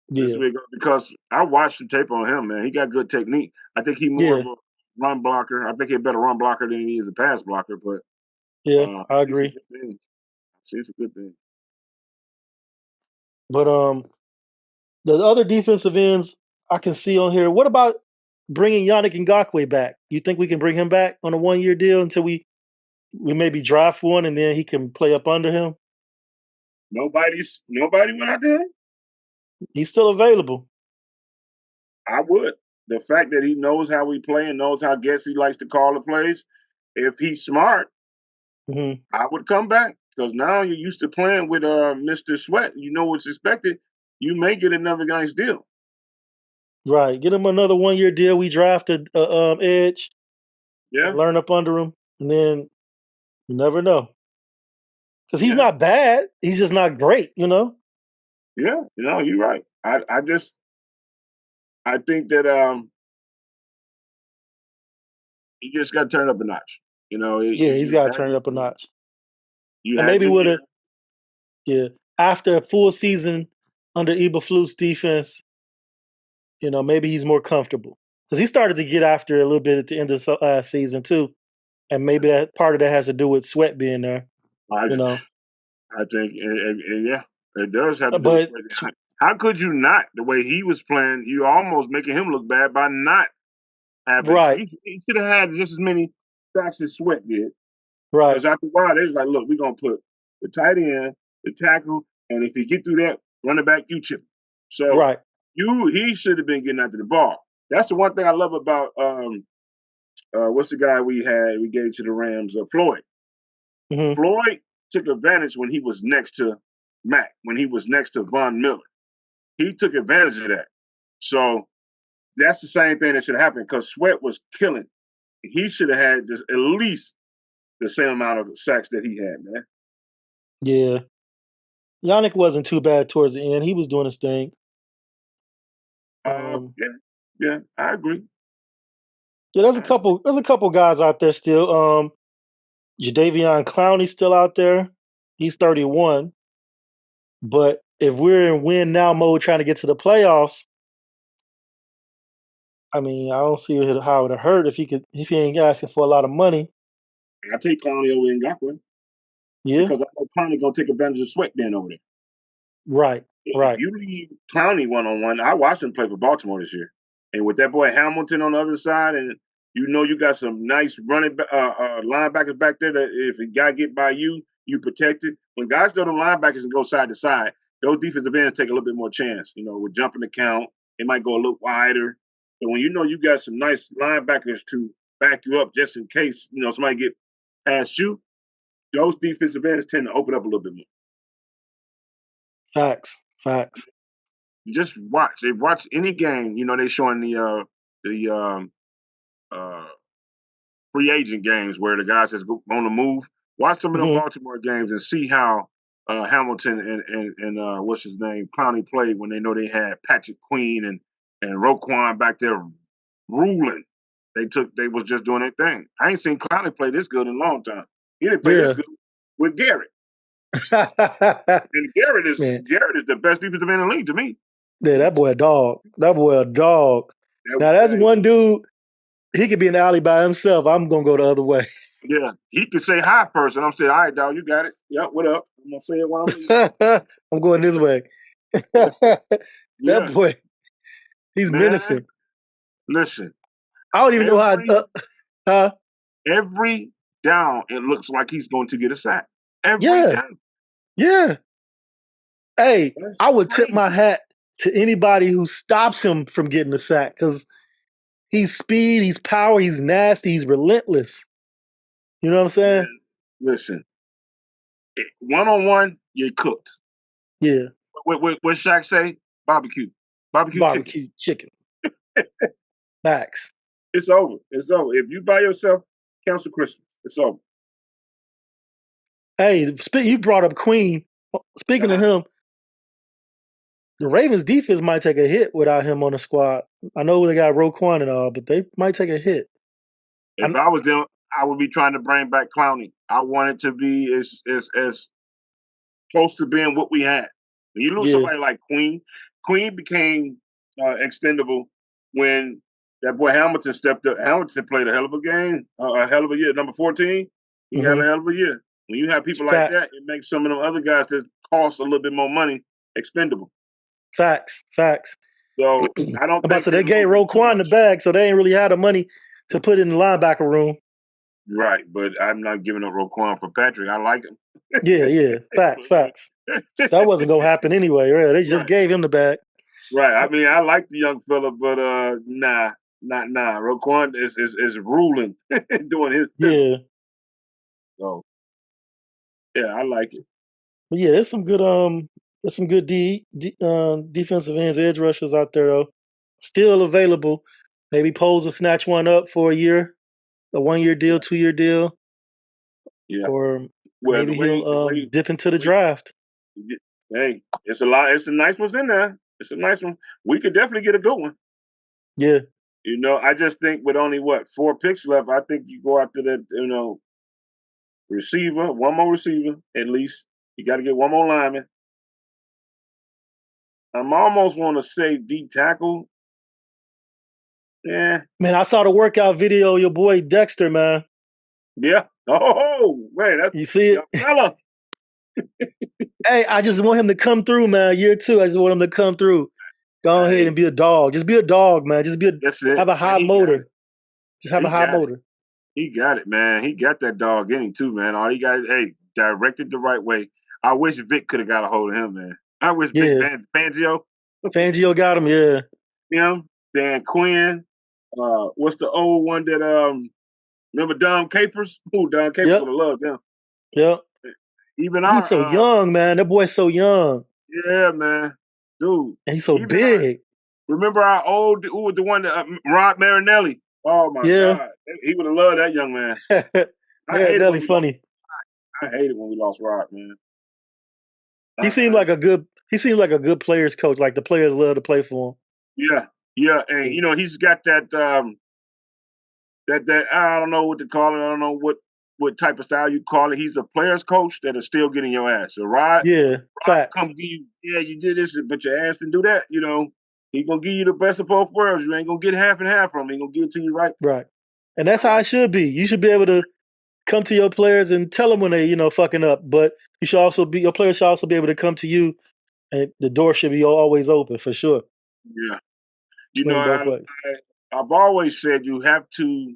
Speaker 3: Let's see
Speaker 2: yeah,
Speaker 3: where it goes because I watched the tape on him, man. He got good technique. I think he's more
Speaker 2: yeah,
Speaker 3: of a run blocker. I think he's a better run blocker than he is a pass blocker, but
Speaker 2: yeah,
Speaker 3: I
Speaker 2: I
Speaker 3: see some
Speaker 2: agree.
Speaker 3: good things. I see some good things.
Speaker 2: But the other defensive ends I can see on here. What about bringing Yannick Ngakwe back? You think we can bring him back on a 1 year deal until we maybe draft one and then he can play up under him?
Speaker 3: Nobody went out there.
Speaker 2: He's still available.
Speaker 3: I would. The fact that he knows how we play and knows how Getsy likes to call the plays, if he's smart,
Speaker 2: Hmm.
Speaker 3: I would come back because now you're used to playing with Mr. Sweat. You know what's expected. You may get another nice deal.
Speaker 2: Right. Get him another 1 year deal. We drafted Edge
Speaker 3: Yeah,
Speaker 2: and learn up under him, and then you never know because he's
Speaker 3: yeah,
Speaker 2: not bad. He's just not great.
Speaker 3: yeah. No, you're right. I think that you just got to turn up a notch. You know,
Speaker 2: Yeah, he's got to turn it up a notch.
Speaker 3: you
Speaker 2: And
Speaker 3: had
Speaker 2: maybe
Speaker 3: your
Speaker 2: would
Speaker 3: year.
Speaker 2: have, yeah, after a full season under Eberflus defense, maybe he's more comfortable because he started to get after a little bit at the end of last season too, and maybe that part of that has to do with Sweat being there.
Speaker 3: I
Speaker 2: You know,
Speaker 3: I think, and yeah, it does have to do with
Speaker 2: but
Speaker 3: Sweat. How could you not? The way he was playing, you almost making him look bad by not having.
Speaker 2: right,
Speaker 3: He should have had just as many sacks as Sweat did.
Speaker 2: right,
Speaker 3: Because after a while, they was like, look, we're gonna put the tight end, the tackle, and if you get through that, running back, you chip. So
Speaker 2: right.
Speaker 3: he should have been getting after the ball. That's the one thing I love about what's the guy we gave to the Rams, Floyd.
Speaker 2: Hmm.
Speaker 3: Floyd took advantage when he was next to Mac, when he was next to Von Miller. He took advantage of that. So that's the same thing that should have happened because Sweat was killing. He should have had just at least the same amount of sacks that he had, man.
Speaker 2: Yeah, Yannick wasn't too bad towards the end. He was doing his thing.
Speaker 3: Yeah, yeah, I agree.
Speaker 2: Yeah, there's a
Speaker 3: I agree.
Speaker 2: couple. There's a couple guys out there still. Jadeveon Clowney's still out there. He's 31. But if we're in win now mode trying to get to the playoffs, I mean, I don't see how it would hurt if he ain't asking for a lot of money.
Speaker 3: I take Clowney over Ngakwe
Speaker 2: Yeah,
Speaker 3: because I know Clowney gonna take advantage of Sweat being over there.
Speaker 2: right,
Speaker 3: If
Speaker 2: right.
Speaker 3: you leave Clowney 1-on-1, I watched him play for Baltimore this year, and with that boy Hamilton on the other side, and you know you got some nice linebackers back there that if a guy get by you, you protect it. When guys go to linebackers and go side to side, those defensive ends take a little bit more chance. You know, with jumping the count, it might go a little wider. But when you know you got some nice linebackers to back you up just in case somebody get past you, those defensive ends tend to open up a little bit more.
Speaker 2: Facts, facts.
Speaker 3: Just watch. They watch any game. You know, they showing the uh, free agent games where the guys just go on the move. Watch some of them
Speaker 2: Hmm.
Speaker 3: Baltimore games and see how Hamilton and what's his name Clowney played when they know they had Patrick Queen and Roquan back there ruling. They was just doing their thing. I ain't seen Clowney play this good in a long time. He didn't play this
Speaker 2: Yeah.
Speaker 3: good with Garrett. And Garrett is
Speaker 2: Man,
Speaker 3: the best defensive end in the league to me.
Speaker 2: yeah, that boy a dog. That boy a dog. Now that's
Speaker 3: That,
Speaker 2: one dude. He could be in the alley by himself. I'm gonna go the other way.
Speaker 3: Yeah, he can say hi first, and I'm saying, "All right, dog, you got it. Yep, what up?" I'm gonna say it while I'm leaving.
Speaker 2: I'm going this way. That
Speaker 3: Yeah,
Speaker 2: boy, he's
Speaker 3: man.
Speaker 2: menacing.
Speaker 3: Listen,
Speaker 2: I don't even know how.
Speaker 3: every
Speaker 2: Huh?
Speaker 3: every down, it looks like he's going to get a sack. Every
Speaker 2: Yeah,
Speaker 3: down.
Speaker 2: Yeah. Hey,
Speaker 3: That's
Speaker 2: I would tip my
Speaker 3: crazy.
Speaker 2: hat to anybody who stops him from getting the sack because he's speed, he's power, he's nasty, he's relentless. You know what I'm saying?
Speaker 3: Man, listen, one on one, you're cooked.
Speaker 2: Yeah.
Speaker 3: What Shaq say? Barbecue, barbecue chicken.
Speaker 2: Barbecue chicken. Max.
Speaker 3: It's over. It's over. If you by yourself, cancel Christmas. It's over.
Speaker 2: Hey, you brought up Queen. Speaking of
Speaker 3: God,
Speaker 2: him, the Ravens defense might take a hit without him on the squad. I know they got Roquan and all, but they might take a hit.
Speaker 3: if I was them, I would be trying to bring back Clowney. I want it to be as close to being what we had. When you lose
Speaker 2: Yeah.
Speaker 3: somebody like Queen, Queen became extendable when that boy Hamilton stepped up. Hamilton played a hell of a game, a hell of a year. Number 14, he had
Speaker 2: Mm-hmm.
Speaker 3: a hell of a year. When you have people like that,
Speaker 2: Facts.
Speaker 3: it makes some of them other guys that cost a little bit more money expendable.
Speaker 2: Facts.
Speaker 3: So
Speaker 2: I'm
Speaker 3: I don't
Speaker 2: about to
Speaker 3: think
Speaker 2: say
Speaker 3: they're
Speaker 2: they gave
Speaker 3: losing too
Speaker 2: Roquan the
Speaker 3: much.
Speaker 2: bag, so they ain't really had the money to put in the linebacker room.
Speaker 3: Right, but I'm not giving up Roquan for Patrick. I like him.
Speaker 2: Yeah. Facts. That wasn't gonna happen anyway. Right? They just
Speaker 3: Right.
Speaker 2: gave him the bag.
Speaker 3: Right. I mean, I like the young fella, but nah. Roquan is ruling, doing his thing.
Speaker 2: Yeah.
Speaker 3: So yeah, I like it.
Speaker 2: But yeah, there's some good defensive ends, edge rushers out there though. Still available. Maybe Pose will snatch one up for a year, a 1 year deal,
Speaker 3: Yeah,
Speaker 2: 2 year deal,
Speaker 3: yeah.
Speaker 2: or
Speaker 3: Well,
Speaker 2: maybe he'll dip into
Speaker 3: the
Speaker 2: the
Speaker 3: way,
Speaker 2: draft.
Speaker 3: hey, it's a lot. It's a nice ones in there. It's a nice one. We could definitely get a good one.
Speaker 2: Yeah.
Speaker 3: I just think with only what 4 picks left, I think you go after that. Receiver, one more receiver at least. You got to get one more lineman. I'm almost want to say D tackle. Yeah,
Speaker 2: Man, I saw the workout video of your boy Dexter, man.
Speaker 3: yeah. Oh man, that's
Speaker 2: You see
Speaker 3: young
Speaker 2: it?
Speaker 3: fella.
Speaker 2: Hey, I just want him to come through, man. Year 2, I just want him to come through. Go ahead
Speaker 3: Hey,
Speaker 2: and be a dog. Just be a dog, man.
Speaker 3: that's it.
Speaker 2: Have a
Speaker 3: And
Speaker 2: high
Speaker 3: he got it.
Speaker 2: motor. Just have a
Speaker 3: He
Speaker 2: high
Speaker 3: got it.
Speaker 2: motor.
Speaker 3: He got it, man. He got that dog in him too, man. All he got is, hey, directed the right way. I wish Vic could have got a hold of him, man. I wish Vic
Speaker 2: Yeah.
Speaker 3: Fangio,
Speaker 2: Fangio got him, yeah.
Speaker 3: him, Dan Quinn. What's the old one that remember Don Capers? Ooh, Don Capers
Speaker 2: Yep.
Speaker 3: would have loved him.
Speaker 2: Yep.
Speaker 3: Even
Speaker 2: He's
Speaker 3: our
Speaker 2: so young, man. That boy's so young.
Speaker 3: yeah, man. Dude.
Speaker 2: And he's so
Speaker 3: Even our
Speaker 2: big.
Speaker 3: remember our old the one that Rod Marinelli. Oh my
Speaker 2: Yeah.
Speaker 3: God. He would have loved that young man. I hated when
Speaker 2: Marinelli
Speaker 3: we lost
Speaker 2: funny.
Speaker 3: I hated when we lost Rod, man.
Speaker 2: He seemed
Speaker 3: I
Speaker 2: like a good players coach. Like the players love to play for
Speaker 3: Yeah, yeah, and
Speaker 2: him.
Speaker 3: he's got that that I don't know what to call it. I don't know what type of style you call it. He's a player's coach that is still getting your ass. So
Speaker 2: Yeah.
Speaker 3: Rod
Speaker 2: Facts.
Speaker 3: come give you, yeah, you did this, but your ass didn't do that. He gonna give you the best of both worlds. You ain't gonna get half and half from him. He gonna give it to you right.
Speaker 2: Right. And that's
Speaker 3: I
Speaker 2: how it
Speaker 3: like
Speaker 2: should be. You should be able to come to your players and tell them when they, fucking up. But your players should also be able to come to you, and the door should be always open for sure.
Speaker 3: yeah.
Speaker 2: Swing both ways.
Speaker 3: I've always said you have to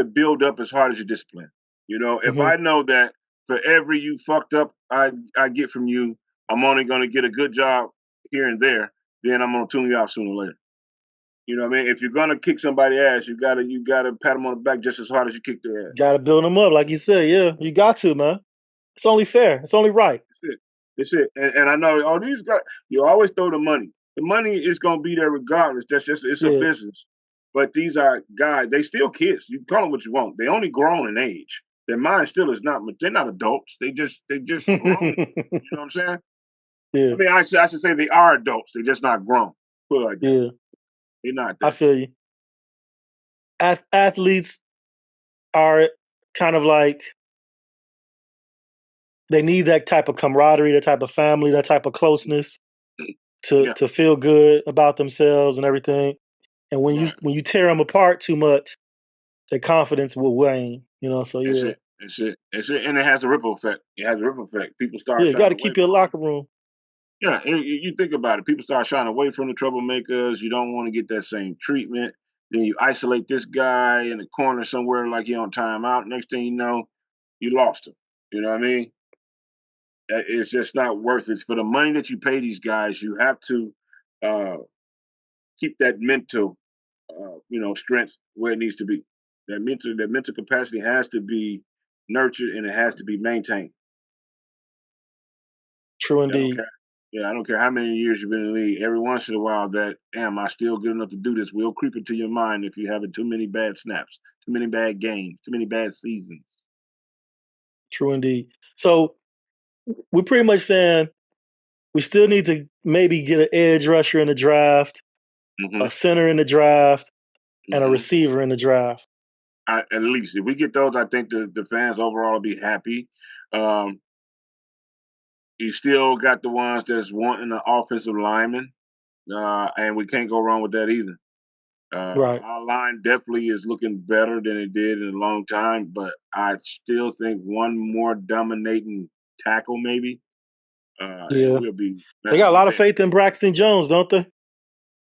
Speaker 3: build up as hard as you discipline. If
Speaker 2: Hmm.
Speaker 3: I know that for every you fucked up I get from you, I'm only going to get a good job here and there, then I'm going to tune you out sooner or later. You know what I mean? If you're going to kick somebody ass, you gotta pat them on the back just as hard as you kick their ass.
Speaker 2: Got to build them up, like you said. Yeah, you got to, man. It's only fair. It's only right.
Speaker 3: That's it. That's it. And I know all these guys. You always throw the money. The money is going to be there regardless. That's just it's a
Speaker 2: Yeah.
Speaker 3: business. But these are guys. They still kids. You call them what you want. They only grown in age. Their mind still is not. They're not adults. They just grown. You know what I'm saying? I
Speaker 2: Yeah.
Speaker 3: mean, I should say they are adults. They're just not grown. Put it like that.
Speaker 2: Yeah.
Speaker 3: They're not
Speaker 2: I
Speaker 3: that.
Speaker 2: feel you. Athletes are kind of like they need that type of camaraderie, that type of family, that type of closeness to
Speaker 3: Yeah.
Speaker 2: to feel good about themselves and everything. And when you
Speaker 3: Right.
Speaker 2: when you tear them apart too much, their confidence will wane. So
Speaker 3: That's
Speaker 2: yeah,
Speaker 3: it. That's it. That's it. And it has a ripple effect. It has a ripple effect. People start
Speaker 2: yeah, you got
Speaker 3: shying
Speaker 2: to
Speaker 3: away
Speaker 2: keep your
Speaker 3: from them.
Speaker 2: locker room.
Speaker 3: Yeah, and you think about it. People start shying away from the troublemakers. You don't want to get that same treatment. Then you isolate this guy in the corner somewhere like he on timeout. Next thing you know, you lost him. You know what I mean? It's just not worth it. For the money that you pay these guys, you have to uh, keep that mental, strength where it needs to be. That mental capacity has to be nurtured and it has to be maintained.
Speaker 2: True
Speaker 3: I don't
Speaker 2: indeed.
Speaker 3: care. Yeah, I don't care how many years you've been in the league. Every once in a while, that am I still good enough to do this? Will creep into your mind if you're having too many bad snaps, too many bad games, too many bad seasons.
Speaker 2: True indeed. So we're pretty much saying we still need to maybe get an edge rusher in the draft,
Speaker 3: Mm-hmm.
Speaker 2: a center in the draft, and a
Speaker 3: Mm-hmm.
Speaker 2: receiver in the draft.
Speaker 3: At least if we get those, I think the fans overall will be happy. Um, you still got the ones that's wanting an offensive lineman, and we can't go wrong with that either.
Speaker 2: Right.
Speaker 3: Our line definitely is looking better than it did in a long time, but I still think one more dominating tackle, maybe, and
Speaker 2: Yeah.
Speaker 3: we'll be,
Speaker 2: They
Speaker 3: man.
Speaker 2: got a
Speaker 3: We
Speaker 2: lot of
Speaker 3: say
Speaker 2: faith in Braxton Jones, don't they?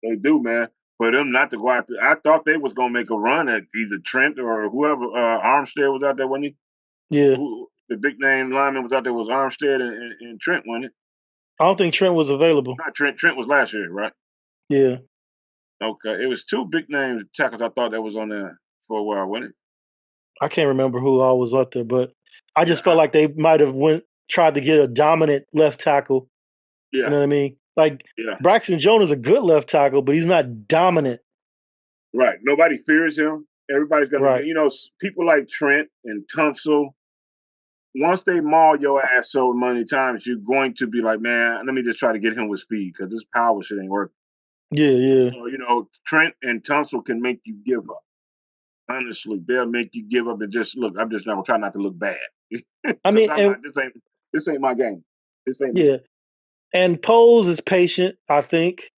Speaker 3: they do, man. For them not to go out there, I thought they was gonna make a run at either Trent or whoever. Armstead was out there, wasn't he?
Speaker 2: Yeah.
Speaker 3: Who the big name lineman was out there was Armstead and Trent, wasn't it?
Speaker 2: I don't think Trent was available.
Speaker 3: Not Trent. Trent was last year, right?
Speaker 2: Yeah.
Speaker 3: Okay, it was two big name tackles. I thought that was on there for a while, wasn't it?
Speaker 2: I can't remember who all was up there, but I
Speaker 3: Yeah,
Speaker 2: just felt like they might have tried to get a dominant left tackle. You
Speaker 3: yeah,
Speaker 2: know what I mean? Like
Speaker 3: yeah.
Speaker 2: Braxton Jones is a good left tackle, but he's not dominant.
Speaker 3: Right. Nobody fears him. Everybody's gonna,
Speaker 2: Right.
Speaker 3: people like Trent and Tunsil. Once they maul your ass so many times, you're going to be like, man, let me just try to get him with speed because this power shit ain't working.
Speaker 2: Yeah, yeah.
Speaker 3: So, Trent and Tunsil can make you give up. Honestly, they'll make you give up and just look. I'm just not gonna try not to look bad
Speaker 2: I
Speaker 3: because
Speaker 2: mean,
Speaker 3: I'm
Speaker 2: and
Speaker 3: not. This ain't my game. This ain't my
Speaker 2: yeah,
Speaker 3: game.
Speaker 2: and Poles is patient, I think,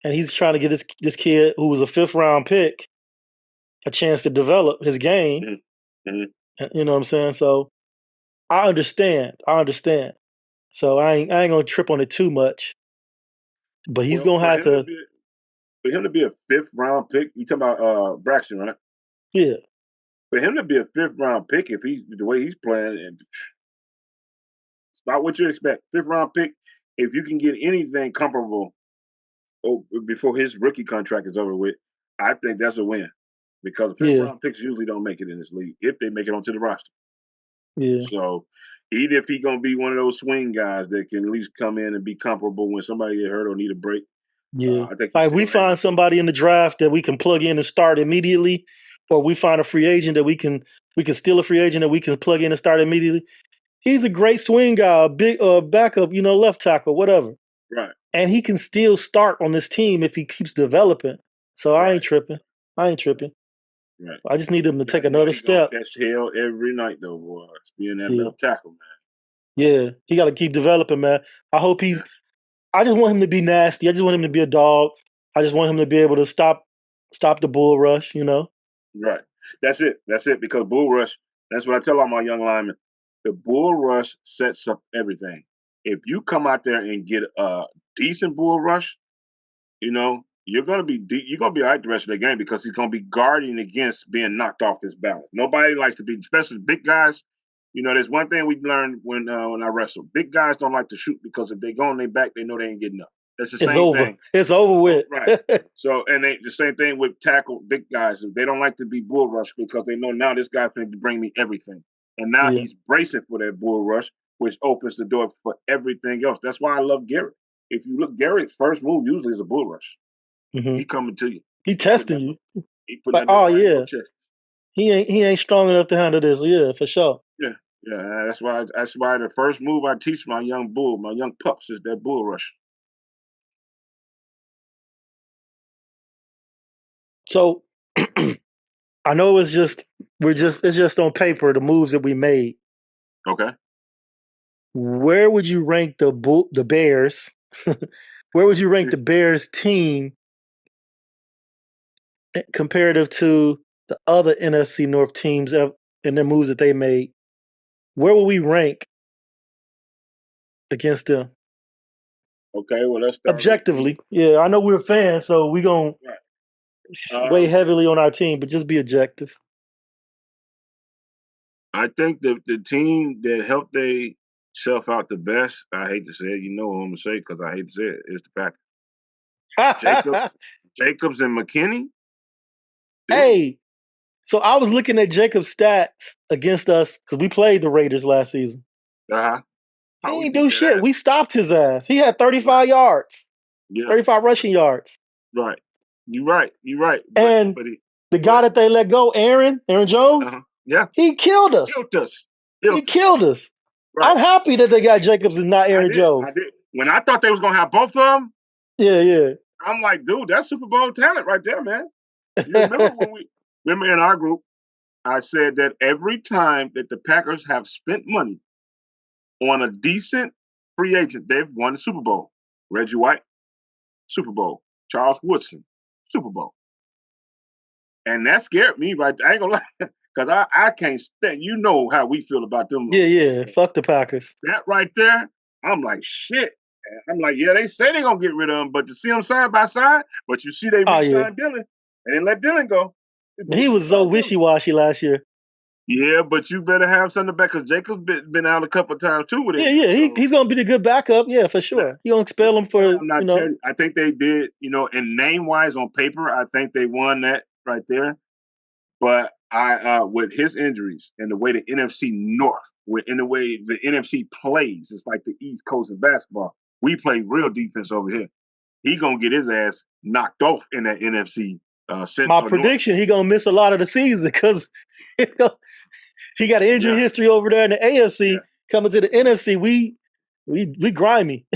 Speaker 2: and he's trying to get this kid who was a 5th round pick a chance to develop his game.
Speaker 3: Mm-hmm.
Speaker 2: You know what I'm saying? So I understand. I understand. So I ain't gonna trip on it too much. But he's
Speaker 3: Well,
Speaker 2: gonna have to.
Speaker 3: for him to be a fifth round pick, you talking about Braxton, right?
Speaker 2: Yeah,
Speaker 3: For him to be a fifth round pick, if he's the way he's playing, and it's about what you expect. Fifth round pick, if you can get anything comparable before his rookie contract is over with, I think that's a win. Because fifth
Speaker 2: yeah,
Speaker 3: round picks usually don't make it in this league if they make it onto the roster.
Speaker 2: yeah,
Speaker 3: So even if he's gonna be one of those swing guys that can at least come in and be comparable when somebody get hurt or need a break,
Speaker 2: yeah.
Speaker 3: I think he
Speaker 2: Like we
Speaker 3: still has
Speaker 2: find
Speaker 3: a chance.
Speaker 2: somebody in the draft that we can plug in and start immediately, or we find a free agent that we can steal a free agent that we can plug in and start immediately. He's a great swing guy, a big backup, left tackle, whatever.
Speaker 3: Right,
Speaker 2: And he can still start on this team if he keeps developing. So I ain't
Speaker 3: right,
Speaker 2: tripping. I ain't tripping.
Speaker 3: right.
Speaker 2: I just need him to take
Speaker 3: That boy,
Speaker 2: another
Speaker 3: he gonna
Speaker 2: step.
Speaker 3: catch hell every night though, boy. It's being that
Speaker 2: Yeah.
Speaker 3: left tackle, man.
Speaker 2: Yeah. He got to keep developing, man. I hope
Speaker 3: Yeah,
Speaker 2: I just want him to be nasty. I just want him to be a dog. I just want him to be able to stop the bull rush.
Speaker 3: right. That's it. That's it. Because bull rush. That's what I tell all my young linemen. The bull rush sets up everything. If you come out there and get a decent bull rush, you're gonna be you're gonna be all right the rest of the game because he's gonna be guarding against being knocked off his balance. Nobody likes to be, especially big guys. There's one thing we learned when I wrestle. Big guys don't like to shoot because if they go on their back, they know they ain't getting up. That's the
Speaker 2: It's
Speaker 3: same
Speaker 2: over.
Speaker 3: thing.
Speaker 2: It's over
Speaker 3: So
Speaker 2: with.
Speaker 3: right. So and the same thing with tackle big guys. They don't like to be bull rush because they know now this guy's going to bring me everything. And now
Speaker 2: Yeah.
Speaker 3: he's bracing for that bull rush, which opens the door for everything else. That's why I love Garrett. If you look, Garrett's first move usually is a bull rush.
Speaker 2: Hmm.
Speaker 3: He coming to you.
Speaker 2: He
Speaker 3: He putting
Speaker 2: testing
Speaker 3: that
Speaker 2: you.
Speaker 3: he putting
Speaker 2: Like,
Speaker 3: that
Speaker 2: oh
Speaker 3: joint right in your
Speaker 2: yeah,
Speaker 3: chest.
Speaker 2: he ain't strong enough to handle this. Yeah, for sure.
Speaker 3: Yeah. Yeah. That's why the first move I teach my young pups is that bull rush.
Speaker 2: So I know it's just on paper the moves that we made.
Speaker 3: Okay.
Speaker 2: Where would you rank the Bears? Where would you rank the Bears team comparative to the other NFC North teams and their moves that they made? Where will we rank against them?
Speaker 3: Okay, well let's start with the
Speaker 2: Objectively, yeah, I know we're fans, so we're gonna
Speaker 3: right.
Speaker 2: weigh heavily on our team, but just be objective.
Speaker 3: I think the team that helped they Self out the best. I hate to say it. You know what I'm gonna say because I hate to say it. It's the Packers. Jacobs and McKinney.
Speaker 2: Hey, so I was looking at Jacob's stats against us because we played the Raiders last season.
Speaker 3: Uh-huh.
Speaker 2: He ain't do shit. We stopped his ass. He had 35 yards. Yeah. 35 rushing yards.
Speaker 3: Right. You're right.
Speaker 2: And the guy that they let go, Aaron Jones,
Speaker 3: yeah,
Speaker 2: he killed us. He killed us. Right. I'm happy that they got Jacobs and not Aaron Jones.
Speaker 3: I did. When I thought they was gonna have both of them,
Speaker 2: yeah.
Speaker 3: I'm like, dude, that's Super Bowl talent right there, man. You remember in our group, I said that every time that the Packers have spent money on a decent free agent, they've won the Super Bowl. Reggie White, Super Bowl. Charles Woodson, Super Bowl. And that scared me, right? I ain't gonna lie, because I can't stand. You know how we feel about them.
Speaker 2: Yeah. Fuck the Packers.
Speaker 3: That right there, I'm like, shit. I'm like, yeah, they say they're gonna get rid of him, but you see them side by side, but you see they re-signed Dillon and then let Dillon go.
Speaker 2: He was so wishy-washy last year.
Speaker 3: Yeah, but you better have something back because Jacob's been out a couple of times too with it.
Speaker 2: Yeah. So. He's gonna be the good backup. Yeah, for sure. You gonna expel him for
Speaker 3: I think they did. And name-wise on paper, I think they won that right there. But with his injuries and the way the NFC North, in the way the NFC plays, it's like the East Coast of basketball. We play real defense over here. He gonna get his ass knocked off in that NFC.
Speaker 2: My prediction: he gonna miss a lot of the season because he got an injury history over there in the AFC. Yeah. Coming to the NFC, we grimy.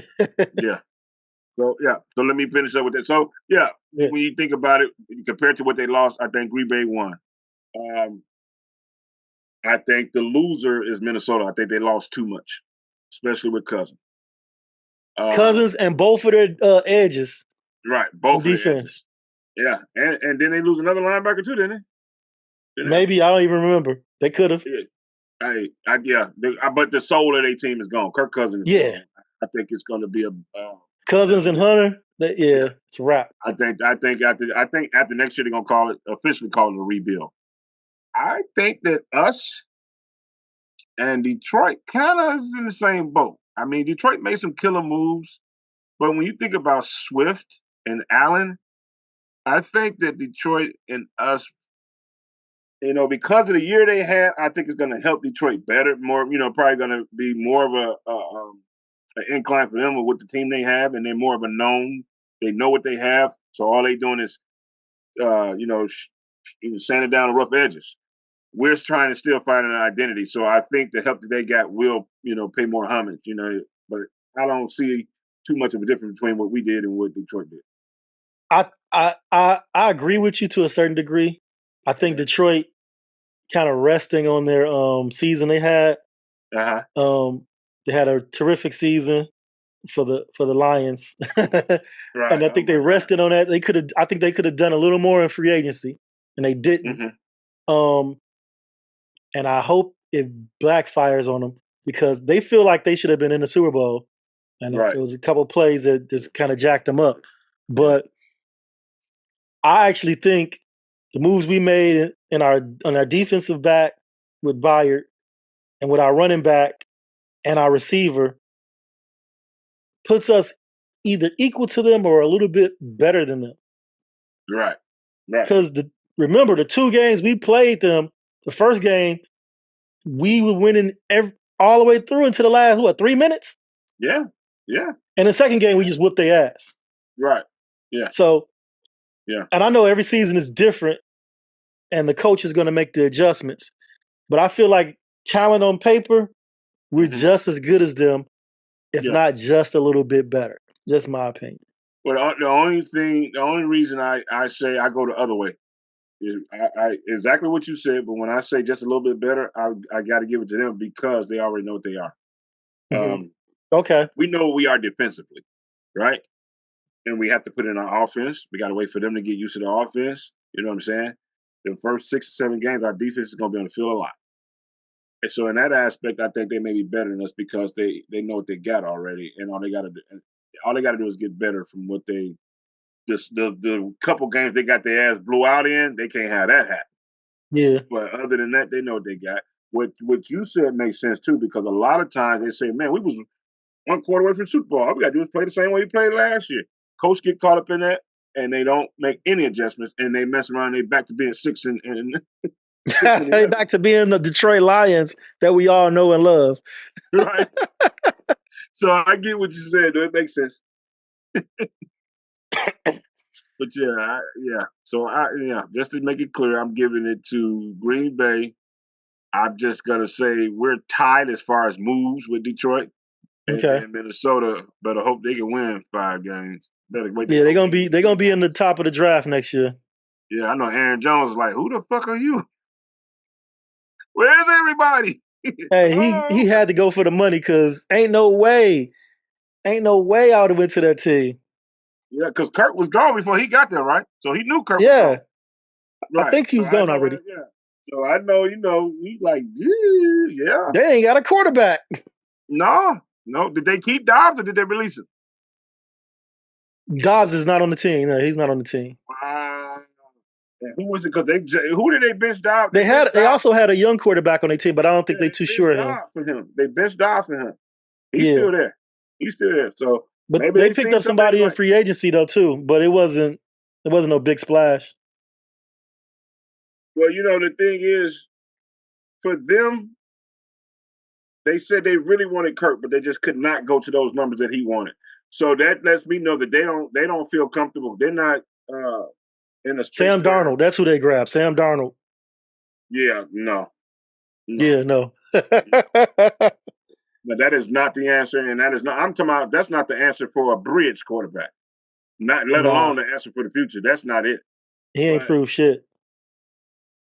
Speaker 3: Yeah. So let me finish up with that. So when you think about it, compared to what they lost, I think Green Bay won. I think the loser is Minnesota. I think they lost too much, especially with Cousins.
Speaker 2: Cousins and both of their edges.
Speaker 3: Right, both defense. Yeah, and then they lose another linebacker too, didn't they?
Speaker 2: Maybe, I don't even remember. They could have.
Speaker 3: Yeah. But the soul of their team is gone. Kirk Cousins is gone. I think it's going to be a
Speaker 2: Cousins and Hunter. It's a wrap.
Speaker 3: I think after next year they're going to officially call it a rebuild. I think that us and Detroit kind of is in the same boat. I mean, Detroit made some killer moves, but when you think about Swift and Allen, I think that Detroit and us, because of the year they had, I think it's going to help Detroit better. More, probably going to be more of an incline for them with the team they have, and they're more of a known. They know what they have, so all they doing is, sanding down the rough edges. We're trying to still find an identity, so I think the help that they got will, pay more homage. But I don't see too much of a difference between what we did and what Detroit did.
Speaker 2: I agree with you to a certain degree. I think Detroit kind of resting on their season they had. They had a terrific season for the Lions, right. And I think they rested on that. I think they could have done a little more in free agency, and they didn't. And I hope it backfires on them because they feel like they should have been in the Super Bowl, and there was a couple of plays that just kind of jacked them up. But I actually think the moves we made on our defensive back with Byard and with our running back and our receiver puts us either equal to them or a little bit better than them.
Speaker 3: Right.
Speaker 2: Because remember, the 2 games we played them, the first game, we were winning all the way through into the last, 3 minutes?
Speaker 3: Yeah.
Speaker 2: And the second game, we just whooped their ass.
Speaker 3: Right. Yeah.
Speaker 2: So, and I know every season is different, and the coach is going to make the adjustments. But I feel like talent on paper, we're just as good as them, if not just a little bit better. Just my opinion.
Speaker 3: Well, the only reason I say I go the other way is I exactly what you said. But when I say just a little bit better, I got to give it to them because they already know what they are.
Speaker 2: Okay.
Speaker 3: We know what we are defensively, right? And we have to put in our offense. We got to wait for them to get used to the offense. You know what I'm saying? The first 6 or 7 games, our defense is going to be on the field a lot. And so in that aspect, I think they may be better than us because they know what they got already, and all they got to do is get better from what they the couple games they got their ass blew out in. They can't have that happen.
Speaker 2: Yeah.
Speaker 3: But other than that, they know what they got. what you said makes sense too, because a lot of times they say, man, we was 1 quarter away from the Super Bowl. All we gotta do is play the same way we played last year. Coach get caught up in that, and they don't make any adjustments, and they mess around. They back to being 6 and
Speaker 2: Hey, back to being the Detroit Lions that we all know and love.
Speaker 3: right. So I get what you said. It makes sense. But yeah. So just to make it clear, I'm giving it to Green Bay. I'm just gonna say we're tied as far as moves with Detroit. And then Minnesota better hope they can win 5 games. Better wait.
Speaker 2: Yeah, they're gonna be in the top of the draft next year.
Speaker 3: Yeah, I know Aaron Jones is like, who the fuck are you? Where's everybody?
Speaker 2: Hey, he had to go for the money because ain't no way I would have went to that team.
Speaker 3: Yeah, because Kurt was gone before he got there, right? So he knew Kurt was gone.
Speaker 2: Right. I think he was gone already.
Speaker 3: Yeah. So I know, he's like, yeah.
Speaker 2: They ain't got a quarterback.
Speaker 3: No. Did they keep Dobbs or did they release him?
Speaker 2: Dobbs is not on the team. No, he's not on the team.
Speaker 3: Who was it? Because who did they bench Dobbs?
Speaker 2: They also had a young quarterback on their team, but I don't think they're too sure of him.
Speaker 3: For him. They benched Dobbs for him. He's still there. So
Speaker 2: but maybe they picked up somebody in free agency though too, but it wasn't no big splash.
Speaker 3: Well, the thing is, for them, they said they really wanted Kirk, but they just could not go to those numbers that he wanted. So that lets me know that they don't feel comfortable. They're not in a
Speaker 2: Sam Darnold. That's who they grabbed. Sam Darnold.
Speaker 3: Yeah, no.
Speaker 2: Yeah, no.
Speaker 3: But that is not the answer, and that is not. I'm talking about. That's not the answer for a bridge quarterback. Not let alone the answer for the future. That's not it.
Speaker 2: He ain't proved shit.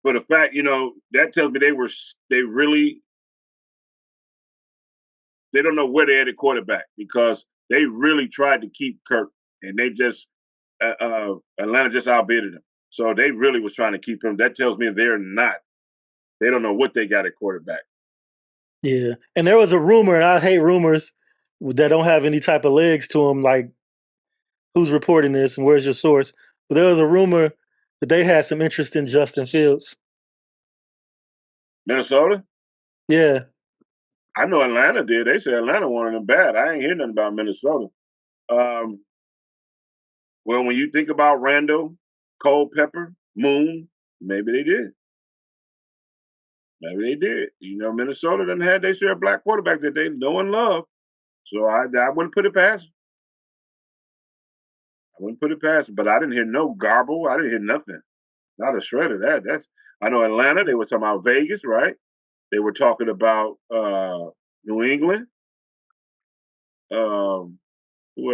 Speaker 3: But the fact, that tells me they don't know where they had a quarterback because they really tried to keep Kirk, and they just Atlanta just outbidded them. So they really was trying to keep him. That tells me they don't know what they got at quarterback.
Speaker 2: Yeah, and there was a rumor, and I hate rumors that don't have any type of legs to them. Like, who's reporting this and where's your source? But there was a rumor that they had some interest in Justin Fields.
Speaker 3: Minnesota?
Speaker 2: Yeah.
Speaker 3: I know Atlanta did. They said Atlanta wanted him bad. I ain't hear nothing about Minnesota. Well, when you think about Randall, Culpepper, Moon, maybe they did. Maybe they did. Minnesota doesn't have their share of black quarterbacks that they know and love. So I wouldn't put it past them. I wouldn't put it past them. But I didn't hear no garble. I didn't hear nothing. Not a shred of that. I know Atlanta, they were talking about Vegas, right? They were talking about New England. Who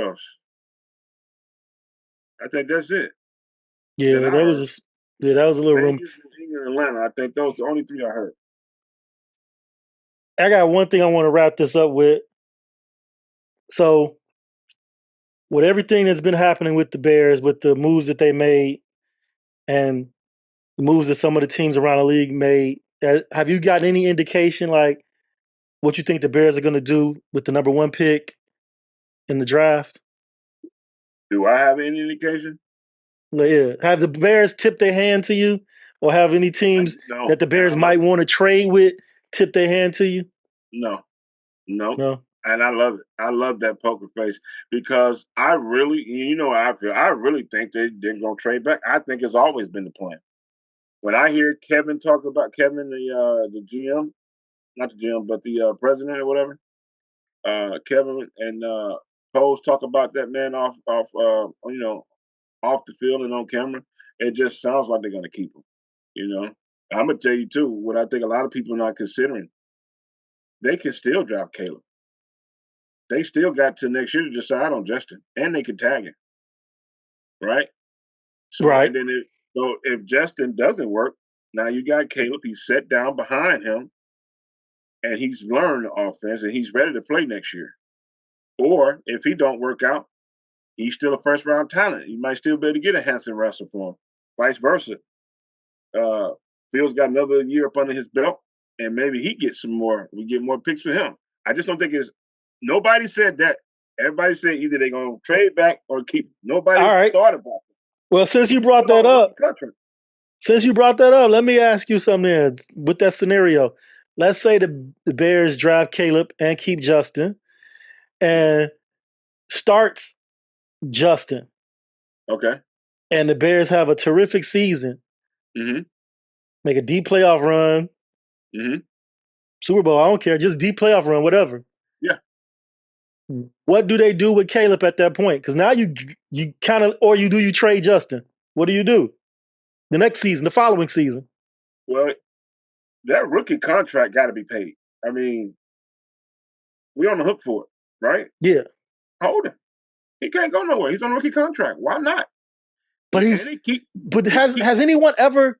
Speaker 3: else? I think that's it.
Speaker 2: Yeah, that was a little room.
Speaker 3: New England, Atlanta. I think those are the only 3 I heard.
Speaker 2: I got one thing I want to wrap this up with. So, with everything that's been happening with the Bears, with the moves that they made, and the moves that some of the teams around the league made, have you got any indication, like, what you think the Bears are going to do with the number 1 pick in the draft?
Speaker 3: Do I have any indication?
Speaker 2: Yeah. Have the Bears tip their hand to you? Or have any teams that the Bears might want to trade with tip their hand to you?
Speaker 3: No. And I love it. I love that poker face because I really, how I feel. I really think they're going to trade back. I think it's always been the plan. When I hear Kevin talk about Kevin, the GM, not the GM, but the president or whatever, Kevin and Pose talk about that man off the field and on camera, it just sounds like they're going to keep him. I'm going to tell you, too, what I think a lot of people are not considering. They can still draft Caleb. They still got to next year to decide on Justin, and they can tag him. Right? So,
Speaker 2: right.
Speaker 3: And then if Justin doesn't work, now you got Caleb. He's set down behind him, and he's learned the offense, and he's ready to play next year. Or if he don't work out, he's still a first-round talent. You might still be able to get a Hanson Russell for him. Vice versa. Fields got another year up under his belt, and maybe he gets some more. We get more picks for him. I just don't think nobody said that. Everybody said either they're going to trade back or keep. Nobody thought about it.
Speaker 2: Well, since you brought that up, let me ask you something with that scenario. let's say the Bears draft Caleb and keep Justin and starts Justin.
Speaker 3: Okay.
Speaker 2: And the Bears have a terrific season.
Speaker 3: Mm-hmm.
Speaker 2: Make a deep playoff run.
Speaker 3: Mm-hmm.
Speaker 2: Super Bowl, I don't care. Just deep playoff run, whatever.
Speaker 3: Yeah.
Speaker 2: What do they do with Caleb at that point? Because now you kind of, or you trade Justin. What do you do? The next season, the following season.
Speaker 3: Well, that rookie contract got to be paid. I mean, we on the hook for it, right?
Speaker 2: Yeah.
Speaker 3: Hold him. He can't go nowhere. He's on a rookie contract. Why not?
Speaker 2: But has anyone ever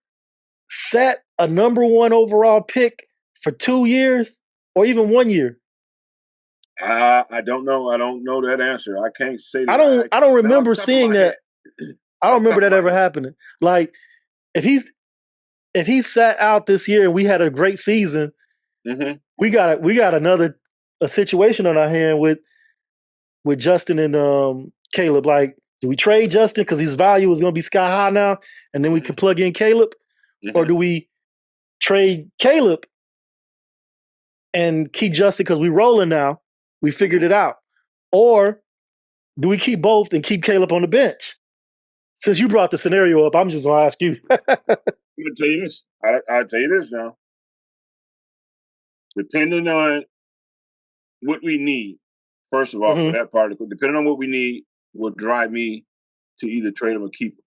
Speaker 2: set a number one overall pick for 2 years or even 1 year?
Speaker 3: I don't know. I don't know that answer. I can't say
Speaker 2: that. I don't remember seeing that. I don't remember that ever happening. Like if he's sat out this year and we had a great season,
Speaker 3: mm-hmm.
Speaker 2: we got another situation on our hand with Justin and Caleb. Like, do we trade Justin because his value is going to be sky high now, and then we can plug in Caleb, or do we trade Caleb and keep Justin because we rolling now? We figured it out, or do we keep both and keep Caleb on the bench? Since you brought the scenario up, I'm just going to ask you.
Speaker 3: I'm going to tell you this. I'll tell you this now. Depending on what we need, first of all, for that part, depending on what we need, will drive me to either trade him or keep him.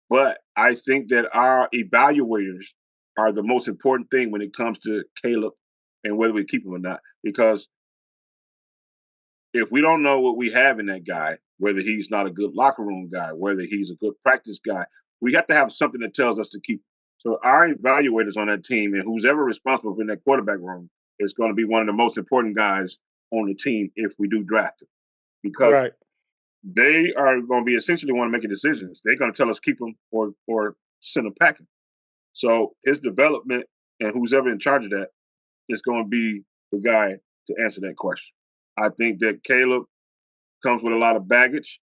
Speaker 3: But I think that our evaluators are the most important thing when it comes to Caleb and whether we keep him or not. Because if we don't know what we have in that guy, whether he's not a good locker room guy, whether he's a good practice guy, we have to have something that tells us to keep him. So our evaluators on that team and who's ever responsible in that quarterback room is going to be one of the most important guys on the team if we do draft him. Because they are going to be essentially want to make decisions. They're going to tell us keep him or send him packing. So his development and who's ever in charge of that is going to be the guy to answer that question. I think that Caleb comes with a lot of baggage.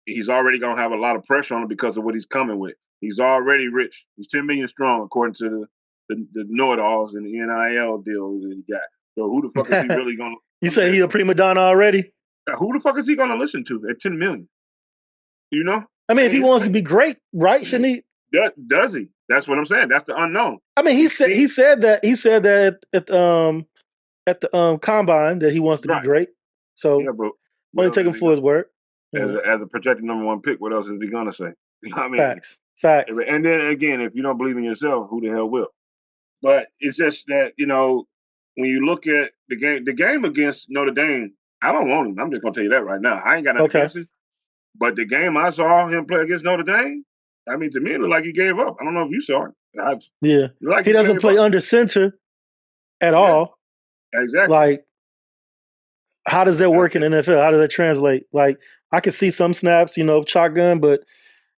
Speaker 3: He's already going to have a lot of pressure on him because of what he's coming with. He's already rich. He's 10 million strong, according to the know-it-alls and the NIL deal that he got. So who the fuck is he really going to...
Speaker 2: You say he a prima donna already?
Speaker 3: Who the fuck is he going to listen to at 10 million? You know?
Speaker 2: I mean, if he wants to be great, right? Shouldn't he?
Speaker 3: Does he? That's what I'm saying. That's the unknown.
Speaker 2: I mean, he said that at the combine that he wants to be great. So only take him for his word.
Speaker 3: As a projected number one pick, what else is he gonna say? I mean,
Speaker 2: Facts.
Speaker 3: And then again, if you don't believe in yourself, who the hell will? But it's just that, you know, when you look at the game against Notre Dame, I don't want him. I'm just gonna tell you that right now. I ain't got nothing against him. But the game I saw him play against Notre Dame, I mean, to me, it looked like he gave up. I don't know if you saw it.
Speaker 2: Like he doesn't play under center at all.
Speaker 3: Exactly.
Speaker 2: Like, how does that work in the NFL? How does that translate? Like, I could see some snaps, shotgun, but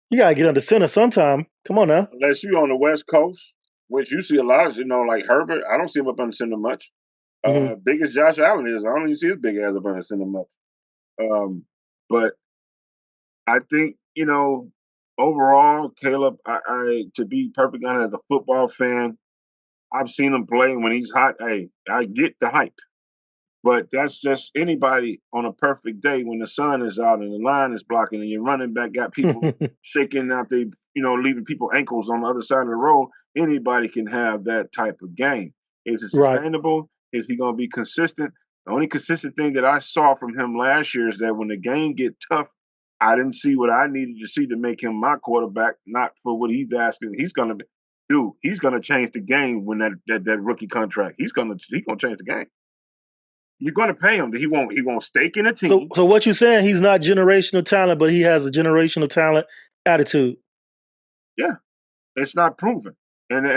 Speaker 2: you gotta get under center sometime. Come on now.
Speaker 3: Unless you're on the West Coast, which you see a lot, like Herbert. I don't see him up under center much. Big as Josh Allen is, I don't even see his big ass up under center much. But I think, overall, Caleb, I to be perfect honest, as a football fan, I've seen him play when he's hot. Hey, I get the hype. But that's just anybody on a perfect day when the sun is out and the line is blocking and your running back got people shaking out leaving people ankles on the other side of the road. Anybody can have that type of game. Is it sustainable? Right. Is he going to be consistent? The only consistent thing that I saw from him last year is that when the game get tough, I didn't see what I needed to see to make him my quarterback, not for what he's asking. He's going to do. He's going to change the game when that rookie contract. He's going to change the game. You're going to pay him. He won't stake in a team.
Speaker 2: So what you're saying, he's not generational talent, but he has a generational talent attitude.
Speaker 3: Yeah. It's not proven. And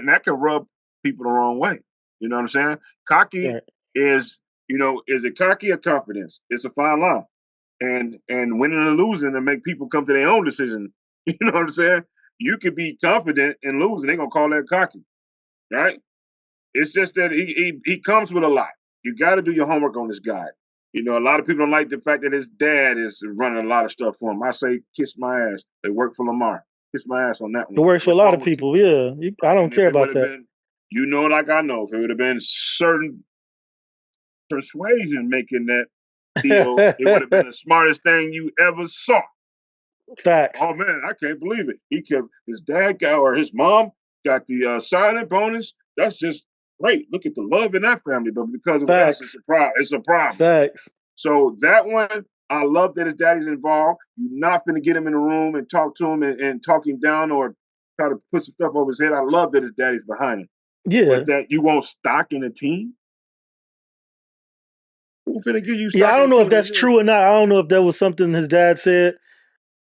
Speaker 3: that can rub people the wrong way. You know what I'm saying? Cocky is it cocky or confidence? It's a fine line. And winning and losing and make people come to their own decision. You know what I'm saying? You could be confident and lose, and they're going to call that cocky. Right? It's just that he comes with a lot. You got to do your homework on this guy. A lot of people don't like the fact that his dad is running a lot of stuff for him. I say, kiss my ass. They work for Lamar. Kiss my ass on that one.
Speaker 2: It works for a lot of people, yeah. I don't care about that.
Speaker 3: You know, like I know, if it would have been certain persuasion making that deal, it would have been the smartest thing you ever saw.
Speaker 2: Facts.
Speaker 3: Oh man, I can't believe it. He kept his dad got or his mom got the signing bonus. That's just great. Look at the love in that family. But because of us, it's
Speaker 2: Facts.
Speaker 3: a problem. It's a problem.
Speaker 2: Facts.
Speaker 3: So that one, I love that his daddy's involved. You're not going to get him in the room and talk to him and talk him down or try to put some stuff over his head. I love that his daddy's behind him.
Speaker 2: Yeah.
Speaker 3: But that you won't stock in a team? Who's going to give you stock?
Speaker 2: Yeah, I don't know if that's true or not. I don't know if that was something his dad said.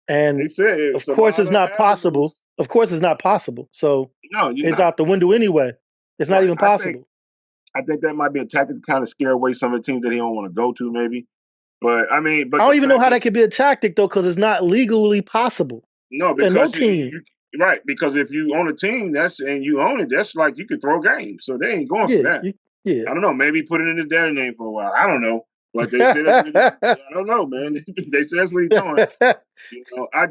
Speaker 2: And
Speaker 3: they said
Speaker 2: of course it's not possible. Of course it's not possible. So
Speaker 3: no,
Speaker 2: it's out the window anyway. It's not even possible.
Speaker 3: I think that might be a tactic to kind of scare away some of the teams that he don't want to go to, maybe. But I mean, but
Speaker 2: I don't even know how that could be a tactic though, because it's not legally possible.
Speaker 3: No, because no team. Right, because if you own a team, and you own it, that's like you could throw games. So they ain't going for that.
Speaker 2: Yeah.
Speaker 3: I don't know. Maybe put it in his daddy name for a while. I don't know. But they said I don't know, man. They said that's what he's doing. You know, I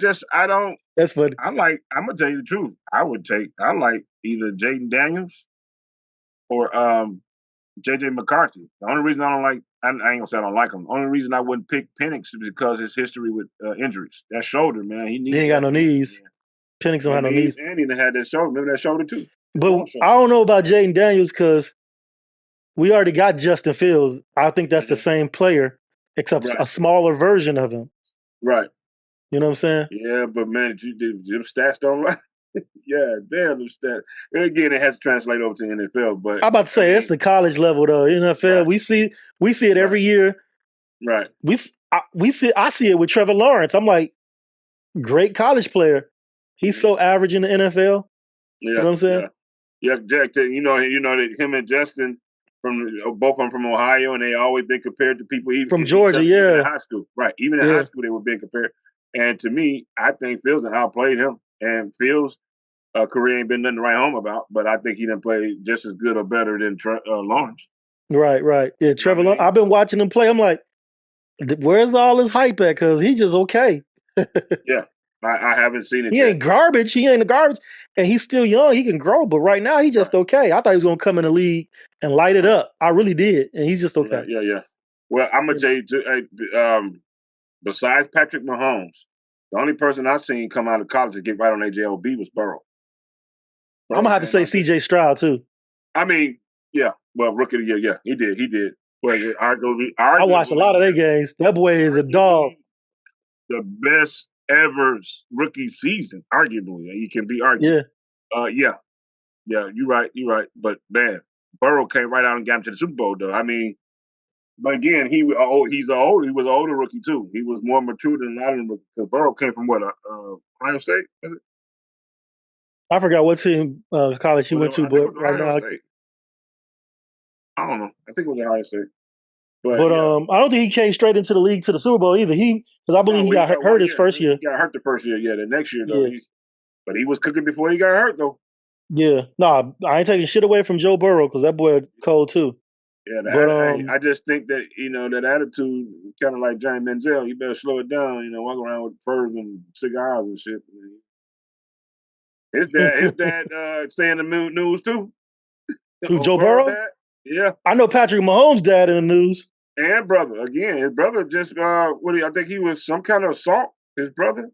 Speaker 3: don't.
Speaker 2: That's funny.
Speaker 3: I'm gonna tell you the truth. I like either Jaden Daniels or JJ McCarthy. The only reason I don't like, I ain't gonna say I don't like him. The only reason I wouldn't pick Penix is because his history with injuries. That shoulder, man. He
Speaker 2: ain't got no knees. Penix don't have no knees.
Speaker 3: And he had that shoulder. Remember that shoulder too.
Speaker 2: But I don't know about Jaden Daniels because we already got Justin Fields. I think that's the same player, except a smaller version of him.
Speaker 3: Right.
Speaker 2: You know what I'm saying?
Speaker 3: Yeah, but man, them stats don't lie. Yeah, damn them stats. And again, it has to translate over to NFL. But
Speaker 2: I'm about to say it's the college level though. NFL, right. we see it every year.
Speaker 3: Right.
Speaker 2: I see it with Trevor Lawrence. I'm like, great college player. He's so average in the NFL.
Speaker 3: Yeah.
Speaker 2: You know what I'm saying?
Speaker 3: Yeah, Jack. You know that him and Justin both of them from Ohio, and they always been compared to people even
Speaker 2: from Georgia. Even
Speaker 3: in high school, right? Even in high school, they were being compared. And to me, I think Fields and outplayed him. And Fields' career ain't been nothing to write home about, but I think he done played just as good or better than Lawrence.
Speaker 2: Right. Yeah, Trevor Lawrence. I've been watching him play. I'm like, where's all this hype at? Because he's just okay.
Speaker 3: Yeah. I haven't seen it.
Speaker 2: He ain't garbage. He ain't a garbage. And he's still young. He can grow. But right now, he's just okay. I thought he was going to come in the league and light it up. I really did. And he's just okay.
Speaker 3: Yeah. Well, I'm going to tell you, besides Patrick Mahomes, the only person I've seen come out of college to get right on AJLB was Burrow.
Speaker 2: I'm going to have to say CJ Stroud, too.
Speaker 3: I mean, yeah. Well, rookie of the year. Yeah, he did. But
Speaker 2: I watched a lot of their games. That boy is a dog.
Speaker 3: The best ever rookie season, arguably. You can be argued. Yeah. Yeah, you're right. But man, Burrow came right out and got him to the Super Bowl, though. I mean, but again, he was an older rookie too. He was more mature than a lot of them. Because Burrow came from what, Ohio State? Was it?
Speaker 2: I forgot what team college he went to, but right now,
Speaker 3: State. I don't know. I think it was Ohio State.
Speaker 2: But I don't think he came straight into the league to the Super Bowl either. Because I believe he got hurt his first year.
Speaker 3: He got hurt the first year. Yeah, the next year though. Yeah. But he was cooking before he got hurt though.
Speaker 2: Yeah, no, I ain't taking shit away from Joe Burrow because that boy cold too.
Speaker 3: Yeah, I just think that that attitude kind of like Johnny Manziel. You better slow it down. Walk around with furs and cigars and shit. His dad, stay in the news too.
Speaker 2: Who, Joe Burrow?
Speaker 3: Dad? Yeah,
Speaker 2: I know Patrick Mahomes' dad in the news.
Speaker 3: And brother again. His brother just I think he was some kind of assault. His brother.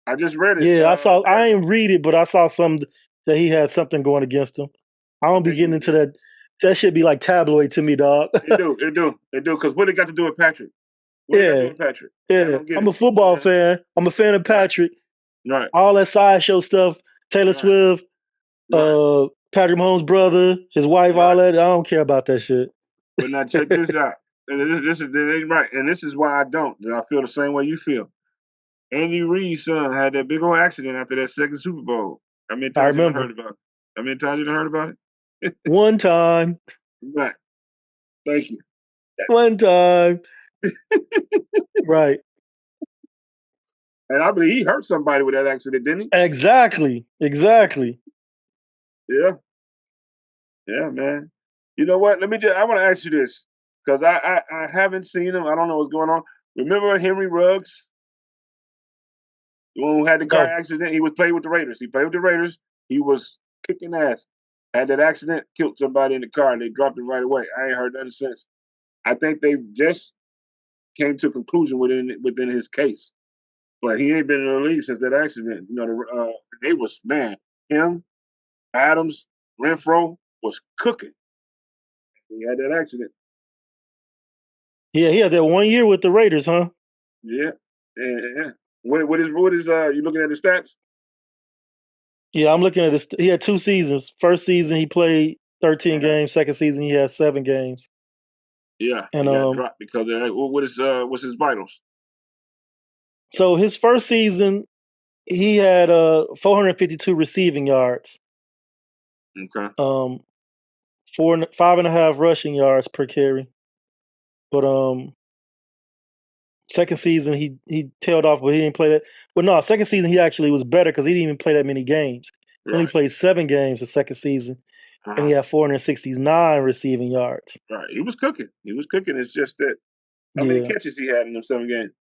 Speaker 3: I just read it.
Speaker 2: Yeah, I saw. I ain't read it, but I saw some that he had something going against him. I don't be getting into that. That should be like tabloid to me, dog.
Speaker 3: It do. Because what it got to do with Patrick? Patrick?
Speaker 2: Yeah. I'm a football fan. I'm a fan of Patrick.
Speaker 3: Right.
Speaker 2: All that sideshow stuff. Taylor Swift, Patrick Mahomes' brother, his wife, all that. I don't care about that shit.
Speaker 3: But now check this out. And this is right. And this is why I don't. I feel the same way you feel. Andy Reid's son had that big old accident after that second Super Bowl. I remember. Heard about it? How many times you heard about it?
Speaker 2: One time.
Speaker 3: Right. Thank you.
Speaker 2: One time. Right.
Speaker 3: And I believe he hurt somebody with that accident, didn't he?
Speaker 2: Exactly.
Speaker 3: Yeah. Yeah, man. You know what? I want to ask you this because I haven't seen him. I don't know what's going on. Remember Henry Ruggs? The one who had the car accident? He was playing with the Raiders. He played with the Raiders. He was kicking ass. Had that accident, killed somebody in the car, and they dropped him right away. I ain't heard nothing since. I think they just came to a conclusion within his case. But he ain't been in the league since that accident. You know, they was, man, him, Adams, Renfro was cooking. He had that accident.
Speaker 2: Yeah, he had that 1 year with the Raiders, huh?
Speaker 3: Yeah. Yeah. What is you looking at the stats?
Speaker 2: Yeah, I'm looking at this. He had 2 seasons. First season he played 13
Speaker 3: Uh-huh.
Speaker 2: games. Second season he had 7 games.
Speaker 3: Yeah,
Speaker 2: And
Speaker 3: he got dropped because of that. What's his vitals?
Speaker 2: so his first season he had 452 receiving yards.
Speaker 3: Okay.
Speaker 2: 5.5 rushing yards per carry. But second season he tailed off, but he didn't play that. But no, second season he actually was better because he didn't even play that many games. He only
Speaker 3: Right.
Speaker 2: played 7 games the second season, and he had 469 receiving yards.
Speaker 3: Right. He was cooking. He was cooking. It's just that how many catches he had in them 7 games?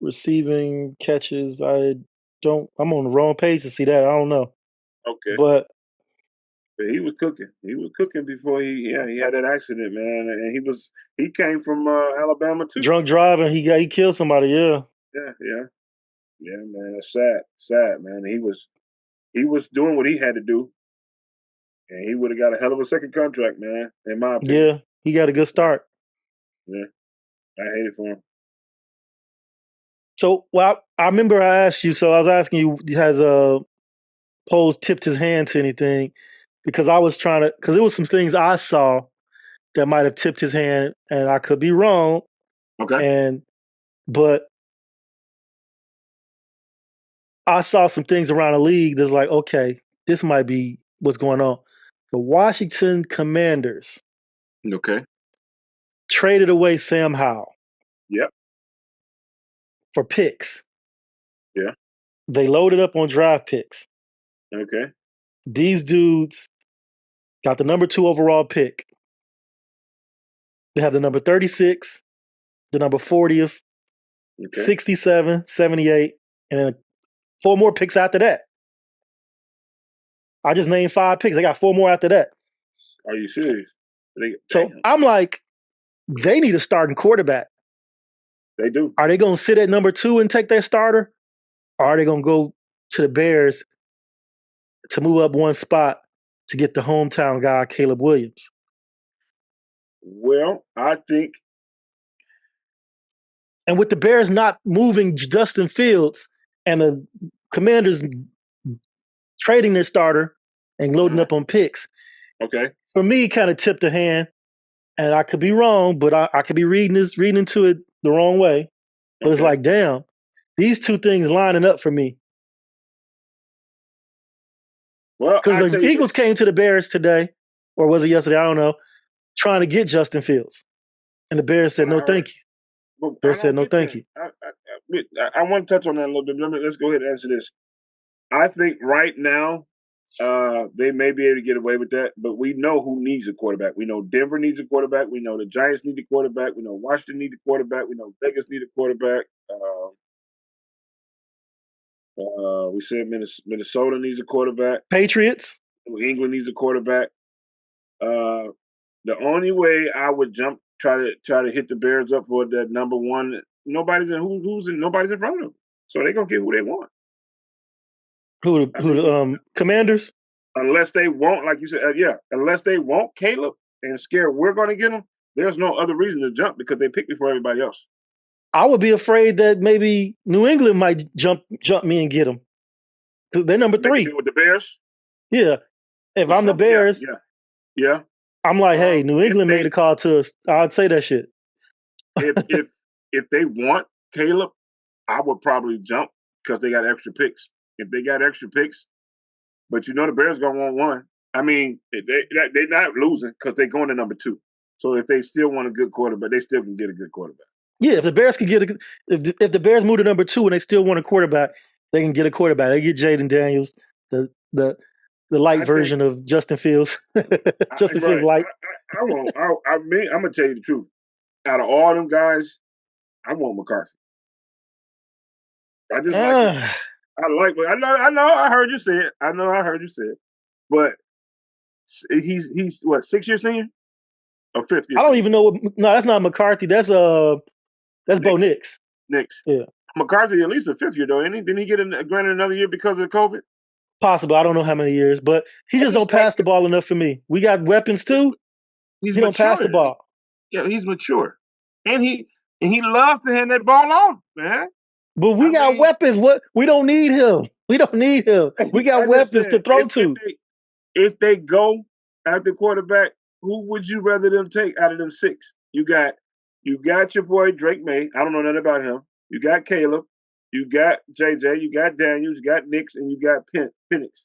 Speaker 2: Receiving catches. I'm on the wrong page to see that. I don't know.
Speaker 3: Okay.
Speaker 2: But
Speaker 3: he was cooking. He was cooking before he had that accident, man. And he came from Alabama too.
Speaker 2: Drunk driving, he killed somebody. Yeah.
Speaker 3: Yeah, man. That's sad, man. He was doing what he had to do, and he would have got a hell of a second contract, man. In my opinion.
Speaker 2: Yeah, he got a good start.
Speaker 3: Yeah, I hate it for him.
Speaker 2: So, well, I remember I asked you. So I was asking you, has Poles tipped his hand to anything? Because I was trying to, because there was some things I saw that might have tipped his hand, and I could be wrong.
Speaker 3: Okay.
Speaker 2: But I saw some things around the league that's like, okay, this might be what's going on. The Washington Commanders
Speaker 3: Okay.
Speaker 2: traded away Sam Howell.
Speaker 3: Yep.
Speaker 2: For picks.
Speaker 3: Yeah.
Speaker 2: They loaded up on draft picks.
Speaker 3: Okay.
Speaker 2: These dudes got the number 2 overall pick. They have the number 36, the number 40th, 67, 78, and then 4 more picks after that. I just named 5 picks. They got 4 more after that.
Speaker 3: Are you serious?
Speaker 2: So I'm like, they need a starting quarterback.
Speaker 3: They do.
Speaker 2: Are they going to sit at number 2 and take their starter? Or are they going to go to the Bears to move up 1 spot to get the hometown guy, Caleb Williams?
Speaker 3: Well, I think.
Speaker 2: And with the Bears not moving Justin Fields and the Commanders trading their starter and loading up on picks, for me, kind of tipped the hand. And I could be wrong, but I could be reading into it the wrong way. But it's like, damn, these 2 things lining up for me.
Speaker 3: Well,
Speaker 2: because the Eagles came to the Bears today, or was it yesterday? I don't know, trying to get Justin Fields, and the Bears said no, thank you.
Speaker 3: Well,
Speaker 2: Bears said no, thank you.
Speaker 3: I want to touch on that a little bit. Let's go ahead and answer this. I think right now they may be able to get away with that, but we know who needs a quarterback. We know Denver needs a quarterback. We know the Giants need a quarterback. We know Washington needs a quarterback. We know Vegas needs a quarterback. We said Minnesota needs a quarterback.
Speaker 2: Patriots.
Speaker 3: New England needs a quarterback. The only way I would try to hit the Bears up for that number 1. Nobody's in front of them, so they're gonna get who they want.
Speaker 2: Who the Commanders?
Speaker 3: Unless they want, like you said, unless they want Caleb and scared we're gonna get him, there's no other reason to jump because they picked before everybody else.
Speaker 2: I would be afraid that maybe New England might jump me and get him because they're number 3
Speaker 3: with the Bears.
Speaker 2: Yeah, if I'm the Bears,
Speaker 3: yeah.
Speaker 2: I'm like, hey, New England made a call to us. I'd say that shit.
Speaker 3: if they want Caleb, I would probably jump because they got extra picks. If they got extra picks, but the Bears gonna want 1. I mean, they're not losing because they're going to number 2. So if they still want a good quarterback, they still can get a good quarterback.
Speaker 2: Yeah, if the Bears could get if the Bears move to number 2 and they still want a quarterback, they can get a quarterback. They get Jaden Daniels, the light version of Justin Fields. Justin Fields light.
Speaker 3: I'm gonna tell you the truth. Out of all them guys, I want McCarthy. I just like him. I like what I know. I heard you say it. I know. I heard you say it. But he's what 6 year senior or 5th year
Speaker 2: I don't
Speaker 3: senior?
Speaker 2: even know. No, that's not McCarthy. That's Bo
Speaker 3: Nix.
Speaker 2: Nix.
Speaker 3: Nix.
Speaker 2: Yeah,
Speaker 3: McCarthy at least a 5th year though, ain't he? Didn't he get granted another year because of COVID?
Speaker 2: possible. I don't know how many years, but he
Speaker 3: I
Speaker 2: just don't
Speaker 3: just like
Speaker 2: pass the ball enough for me. We got weapons too.
Speaker 3: he's
Speaker 2: He don't pass the
Speaker 3: mature.
Speaker 2: ball.
Speaker 3: Yeah, he's mature, and he loves to hand that ball off, man.
Speaker 2: But we got weapons. What we don't need him. We don't need him. We got weapons to throw to.
Speaker 3: If they go after quarterback, who would you rather them take out of them 6? You got your boy Drake May. I don't know nothing about him. You got Caleb. You got JJ. You got Daniels. You got Nix, and you got Penix.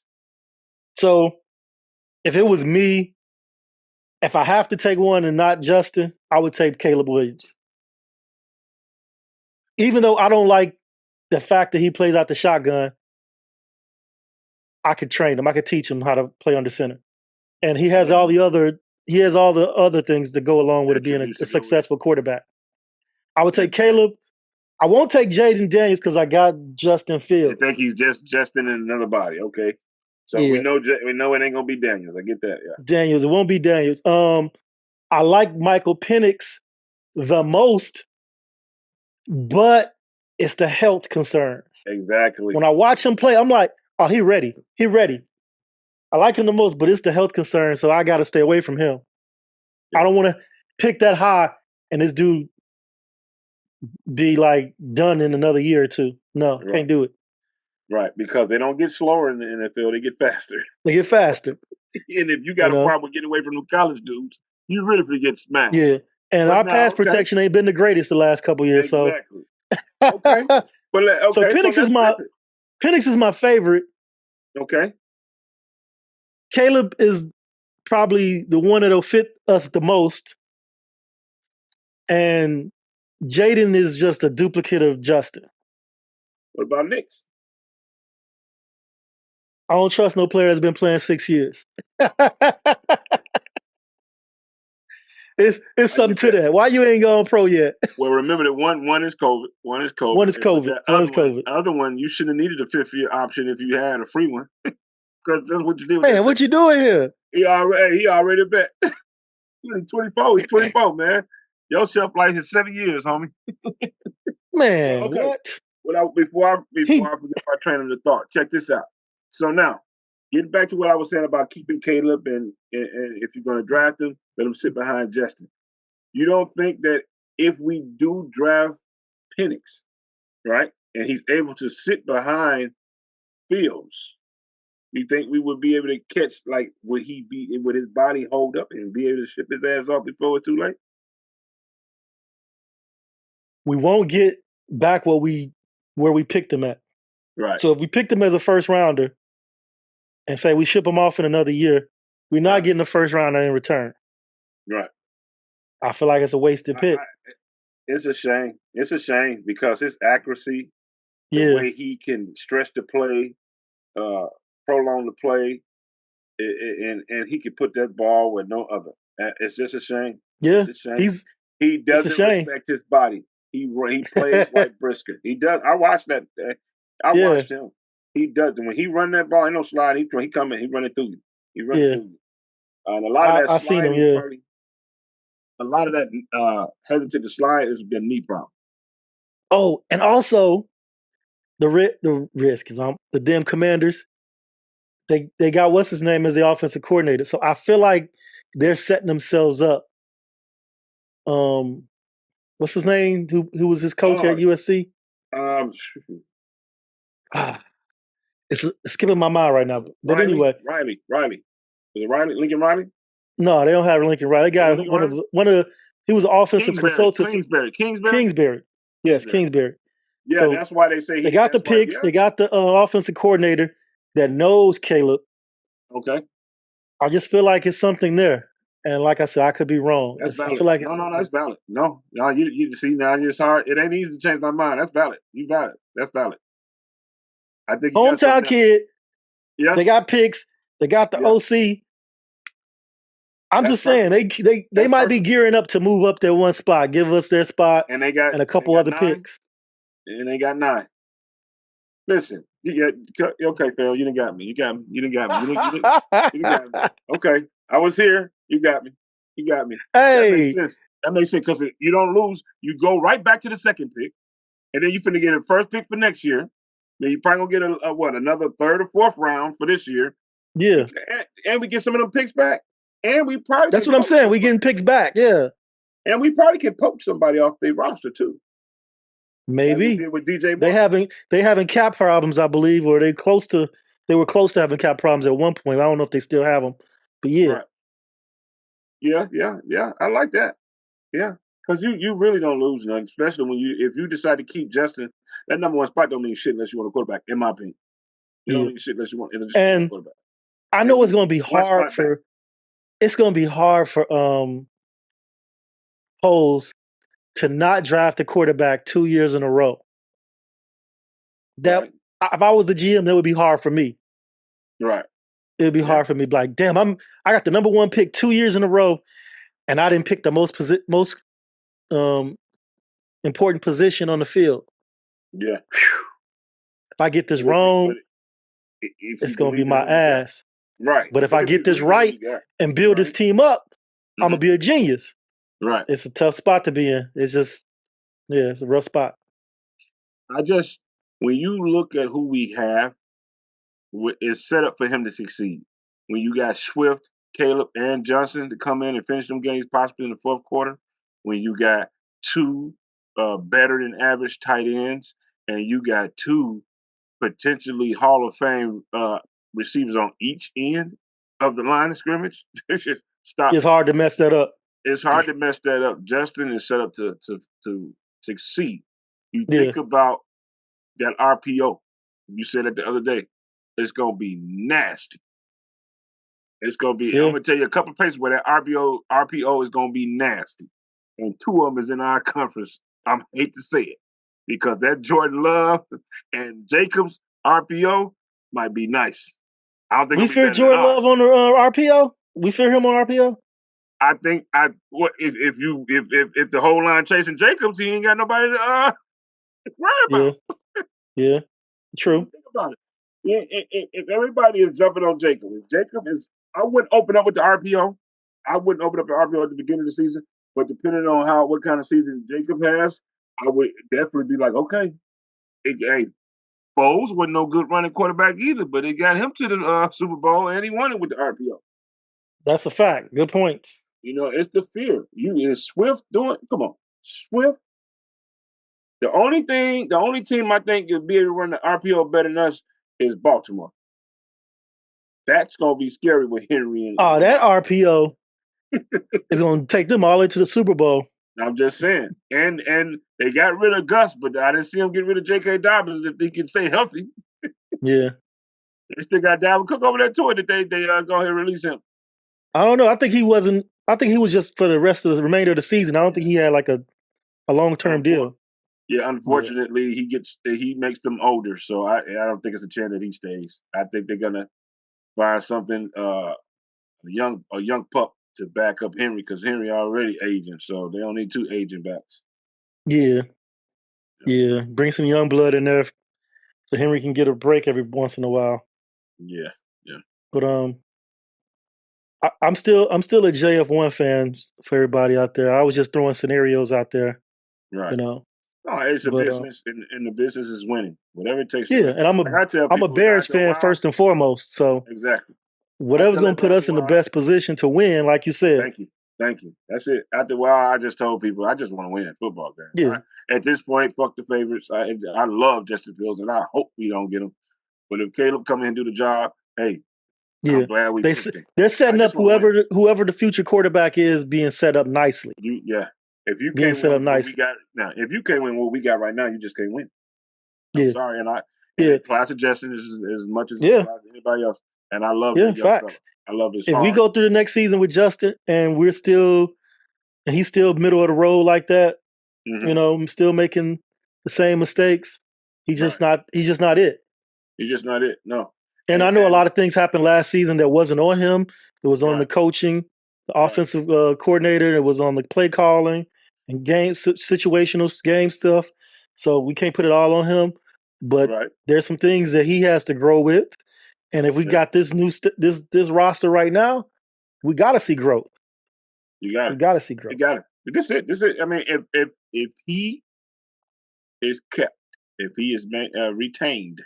Speaker 2: So, if it was me, if I have to take one and not Justin, I would take Caleb Williams. Even though I don't like the fact that he plays out the shotgun, I could train him. I could teach him how to play under center, and he has all the other things that go along with being a successful quarterback. I would take Caleb. I won't take Jaden Daniels because I got Justin Fields.
Speaker 3: I think he's just Justin in another body. Okay, so we know it ain't gonna be Daniels. I get that. Yeah,
Speaker 2: Daniels. It won't be Daniels. I like Michael Penix the most, but it's the health concerns.
Speaker 3: Exactly.
Speaker 2: When I watch him play, I'm like, oh, he ready. He ready. I like him the most, but it's the health concern, so I got to stay away from him. I don't want to pick that high and this dude be like done in another year or two. No, can't do it.
Speaker 3: Right, because they don't get slower in the NFL; they get faster.
Speaker 2: They get faster.
Speaker 3: And if you got a problem with getting away from them college dudes, you really forget smash.
Speaker 2: Yeah, and our pass protection ain't been the greatest the last couple years.
Speaker 3: Exactly. So okay, but
Speaker 2: so Penix is my favorite.
Speaker 3: Okay.
Speaker 2: Caleb is probably the one that'll fit us the most, and Jaden is just a duplicate of Justin.
Speaker 3: What about Nix?
Speaker 2: I don't trust no player that's been playing 6 years. It's something to that. Why you ain't going pro yet?
Speaker 3: Well, remember that one is COVID. One is COVID.
Speaker 2: One is COVID.
Speaker 3: Other one, you shouldn't have needed a 5th year option if you had a free one. Because that's what you did.
Speaker 2: Man, what you doing here?
Speaker 3: He already bet. He's 24. He's 24, man. Your shelf life is 7 years, homie.
Speaker 2: Man, what?
Speaker 3: Before I forget my train of thought, check this out. So now, getting back to what I was saying about keeping Caleb and if you're going to draft him, let him sit behind Justin. You don't think that if we do draft Penix, right, and he's able to sit behind Fields, you think we would be able to catch, like, would his body hold up and be able to ship his ass off before it's too late?
Speaker 2: We won't get back where we picked him at.
Speaker 3: Right.
Speaker 2: So if we picked him as a first rounder and say we ship him off in another year, we're not getting a first rounder in return.
Speaker 3: Right.
Speaker 2: I feel like it's a wasted pick.
Speaker 3: It's a shame. It's a shame because his accuracy, the way he can stretch the play, prolong the play, and he can put that ball with no other. It's just a shame.
Speaker 2: Yeah,
Speaker 3: it's a shame. He doesn't respect his body. He plays like Brisker. He does. I watched that. I watched him. He does. And when he run that ball, ain't no slide. He come in. He run it through you. He run it through you. And a lot of that sliding, a lot of that hesitant to slide is the knee problem.
Speaker 2: Oh, and also the risk is the damn Commanders. They got what's his name as the offensive coordinator. So I feel like they're setting themselves up. What's his name? Who was his coach at USC? It's skipping my mind right now. But anyway,
Speaker 3: Riley. Was it Riley? Lincoln Riley?
Speaker 2: No, they don't have Lincoln Riley. They got one of he was an offensive consultant. Kingsbury. Yes, Kingsbury.
Speaker 3: Yeah, so that's why they say
Speaker 2: they got the picks. They got the offensive coordinator that knows Caleb.
Speaker 3: Okay.
Speaker 2: I just feel like it's something there. And like I said, I could be wrong.
Speaker 3: That's valid.
Speaker 2: I feel like
Speaker 3: no, that's valid. No, you see now it's hard. It ain't easy to change my mind. That's valid. You valid. That's valid. I think
Speaker 2: hometown kid.
Speaker 3: Yeah.
Speaker 2: They got picks. They got the OC. I'm just saying they might be gearing up to move up their one spot, give us their spot,
Speaker 3: and they got
Speaker 2: a couple other picks.
Speaker 3: And they got 9. Listen, You got okay, Phil. You didn't got me. You got me. You didn't got me. You didn't got me. Okay, I was here. You got me. You got me. That makes
Speaker 2: Hey,
Speaker 3: sense. That makes sense because you don't lose. You go right back to the second pick, and then you finna get a first pick for next year. Then you probably gonna get another third or fourth round for this year.
Speaker 2: yeah,
Speaker 3: And we get some of them picks back, and we probably
Speaker 2: that's
Speaker 3: can
Speaker 2: what I'm
Speaker 3: poach
Speaker 2: saying. We
Speaker 3: somebody,
Speaker 2: getting picks back. Yeah,
Speaker 3: and we probably can poach somebody off their roster too, like we
Speaker 2: maybe
Speaker 3: did with DJ
Speaker 2: they
Speaker 3: Moore.
Speaker 2: having cap problems, I believe, or they were close to having cap problems at one point. I don't know if they still have them, but yeah,
Speaker 3: Right. Yeah. I like that. Yeah. Because you really don't lose nothing, especially when if you decide to keep Justin, that number one spot don't mean shit unless you want a quarterback, in my opinion. You don't
Speaker 2: yeah.
Speaker 3: mean shit unless you want a
Speaker 2: And
Speaker 3: quarterback.
Speaker 2: I
Speaker 3: And
Speaker 2: know
Speaker 3: we one spot back.
Speaker 2: it's going to be hard for Poles to not draft a quarterback 2 years in a row. That
Speaker 3: Right.
Speaker 2: if I was the GM, that would be hard for me.
Speaker 3: Right.
Speaker 2: It would be
Speaker 3: Yeah.
Speaker 2: hard for me. Like, damn, I got the number one pick 2 years in a row, and I didn't pick the most um, important position on the field.
Speaker 3: Yeah.
Speaker 2: If I get this wrong, it's
Speaker 3: you
Speaker 2: going to be
Speaker 3: believe in
Speaker 2: my
Speaker 3: what you got.
Speaker 2: ass.
Speaker 3: Right.
Speaker 2: But if I
Speaker 3: If you
Speaker 2: get this
Speaker 3: believe in what
Speaker 2: right
Speaker 3: you got.
Speaker 2: and build this
Speaker 3: Right.
Speaker 2: team up, I'm gonna
Speaker 3: Mhm.
Speaker 2: be a genius.
Speaker 3: Right.
Speaker 2: It's a tough spot to be in. It's just, yeah, it's a rough spot.
Speaker 3: When you look at who we have, it's set up for him to succeed. When you got Swift, Caleb, and Johnson to come in and finish them games possibly in the fourth quarter, when you got two better than average tight ends, and you got two potentially Hall of Fame receivers on each end of the line of scrimmage, it's just stop
Speaker 2: It's
Speaker 3: it.
Speaker 2: hard to mess that up.
Speaker 3: It's hard to mess that up. Justin is set up to succeed. You
Speaker 2: Yeah,
Speaker 3: think about that RPO. You said it the other day. It's gonna be nasty. It's gonna be. I'm
Speaker 2: yeah.
Speaker 3: gonna tell you a couple of places where that RPO is gonna be nasty, and two of them is in our conference. I hate to say it because that Jordan Love and Jacobs RPO might be nice. I don't think
Speaker 2: We
Speaker 3: it'll be
Speaker 2: fear
Speaker 3: better than
Speaker 2: Jordan
Speaker 3: ours.
Speaker 2: Love on the RPO. We fear him on RPO.
Speaker 3: I think if the whole line chasing Jacobs, he ain't got nobody to worry
Speaker 2: Yeah,
Speaker 3: about.
Speaker 2: yeah. True.
Speaker 3: Think about it. If everybody is jumping on Jacob, I wouldn't open up with the RPO. I wouldn't open up the RPO at the beginning of the season, but depending on what kind of season Jacob has, I would definitely be like, okay, hey, Foles wasn't no good running quarterback either, but it got him to the Super Bowl, and he won it with the RPO.
Speaker 2: That's a fact. Good points.
Speaker 3: It's the fear. Is Swift doing? Come on, Swift. The only team I think will be able to run the RPO better than us is Baltimore. That's gonna be scary with Henry and
Speaker 2: Oh, that RPO is going to take them all the way to the Super Bowl.
Speaker 3: I'm just saying. And they got rid of Gus, but I didn't see them get rid of J.K. Dobbins if they can stay healthy.
Speaker 2: Yeah.
Speaker 3: They still got Dalvin Cook over there too, and they go ahead and release him.
Speaker 2: I don't know. I think he wasn't. I think he was just for the rest of the remainder of the season. I don't think he had like a long-term deal.
Speaker 3: Yeah, unfortunately, he makes them older, so I don't think it's a chance that he stays. I think they're gonna find something a young pup to back up Henry because Henry already aging, so they don't need two aging backs.
Speaker 2: Yeah. Yeah. Bring some young blood in there so Henry can get a break every once in a while.
Speaker 3: Yeah.
Speaker 2: But I'm still a JF1 fan for everybody out there. I was just throwing scenarios out there,
Speaker 3: Right.
Speaker 2: No,
Speaker 3: it's a business, and the business is winning. Whatever it takes.
Speaker 2: Yeah, and I'm a Bears fan first and foremost. So
Speaker 3: exactly.
Speaker 2: Whatever's going to put us in the best position to win, like you said.
Speaker 3: Thank you. That's it. After a while, I just told people I just want to win football games.
Speaker 2: Yeah.
Speaker 3: At this point, fuck the favorites. I love Justin Fields, and I hope we don't get him. But if Caleb come in and do the job, hey, I'm glad we picked him.
Speaker 2: They're setting up whoever the future quarterback is being set up nicely.
Speaker 3: If you
Speaker 2: can't win what we
Speaker 3: got now, if you can't win what we got right now, you just can't win. I'm sorry, and class of Justin is as much as anybody else, and I love it.
Speaker 2: Facts.
Speaker 3: I love this.
Speaker 2: If we go through the next season with Justin and he's still middle of the road like that, I'm still making the same mistakes. He's just not it.
Speaker 3: He's just not it. No.
Speaker 2: And I know a lot of things happened last season that wasn't on him. It was on the coaching, the offensive coordinator. It was on the play calling and situational game stuff. So we can't put it all on him. but
Speaker 3: Right.
Speaker 2: there's some things that he has to grow with. And if we
Speaker 3: Yeah.
Speaker 2: got this this roster right now, we got to see growth.
Speaker 3: You got
Speaker 2: We
Speaker 3: it.
Speaker 2: got to see
Speaker 3: You
Speaker 2: growth.
Speaker 3: got it. This it. This it. I mean, if he is kept, if he is retained,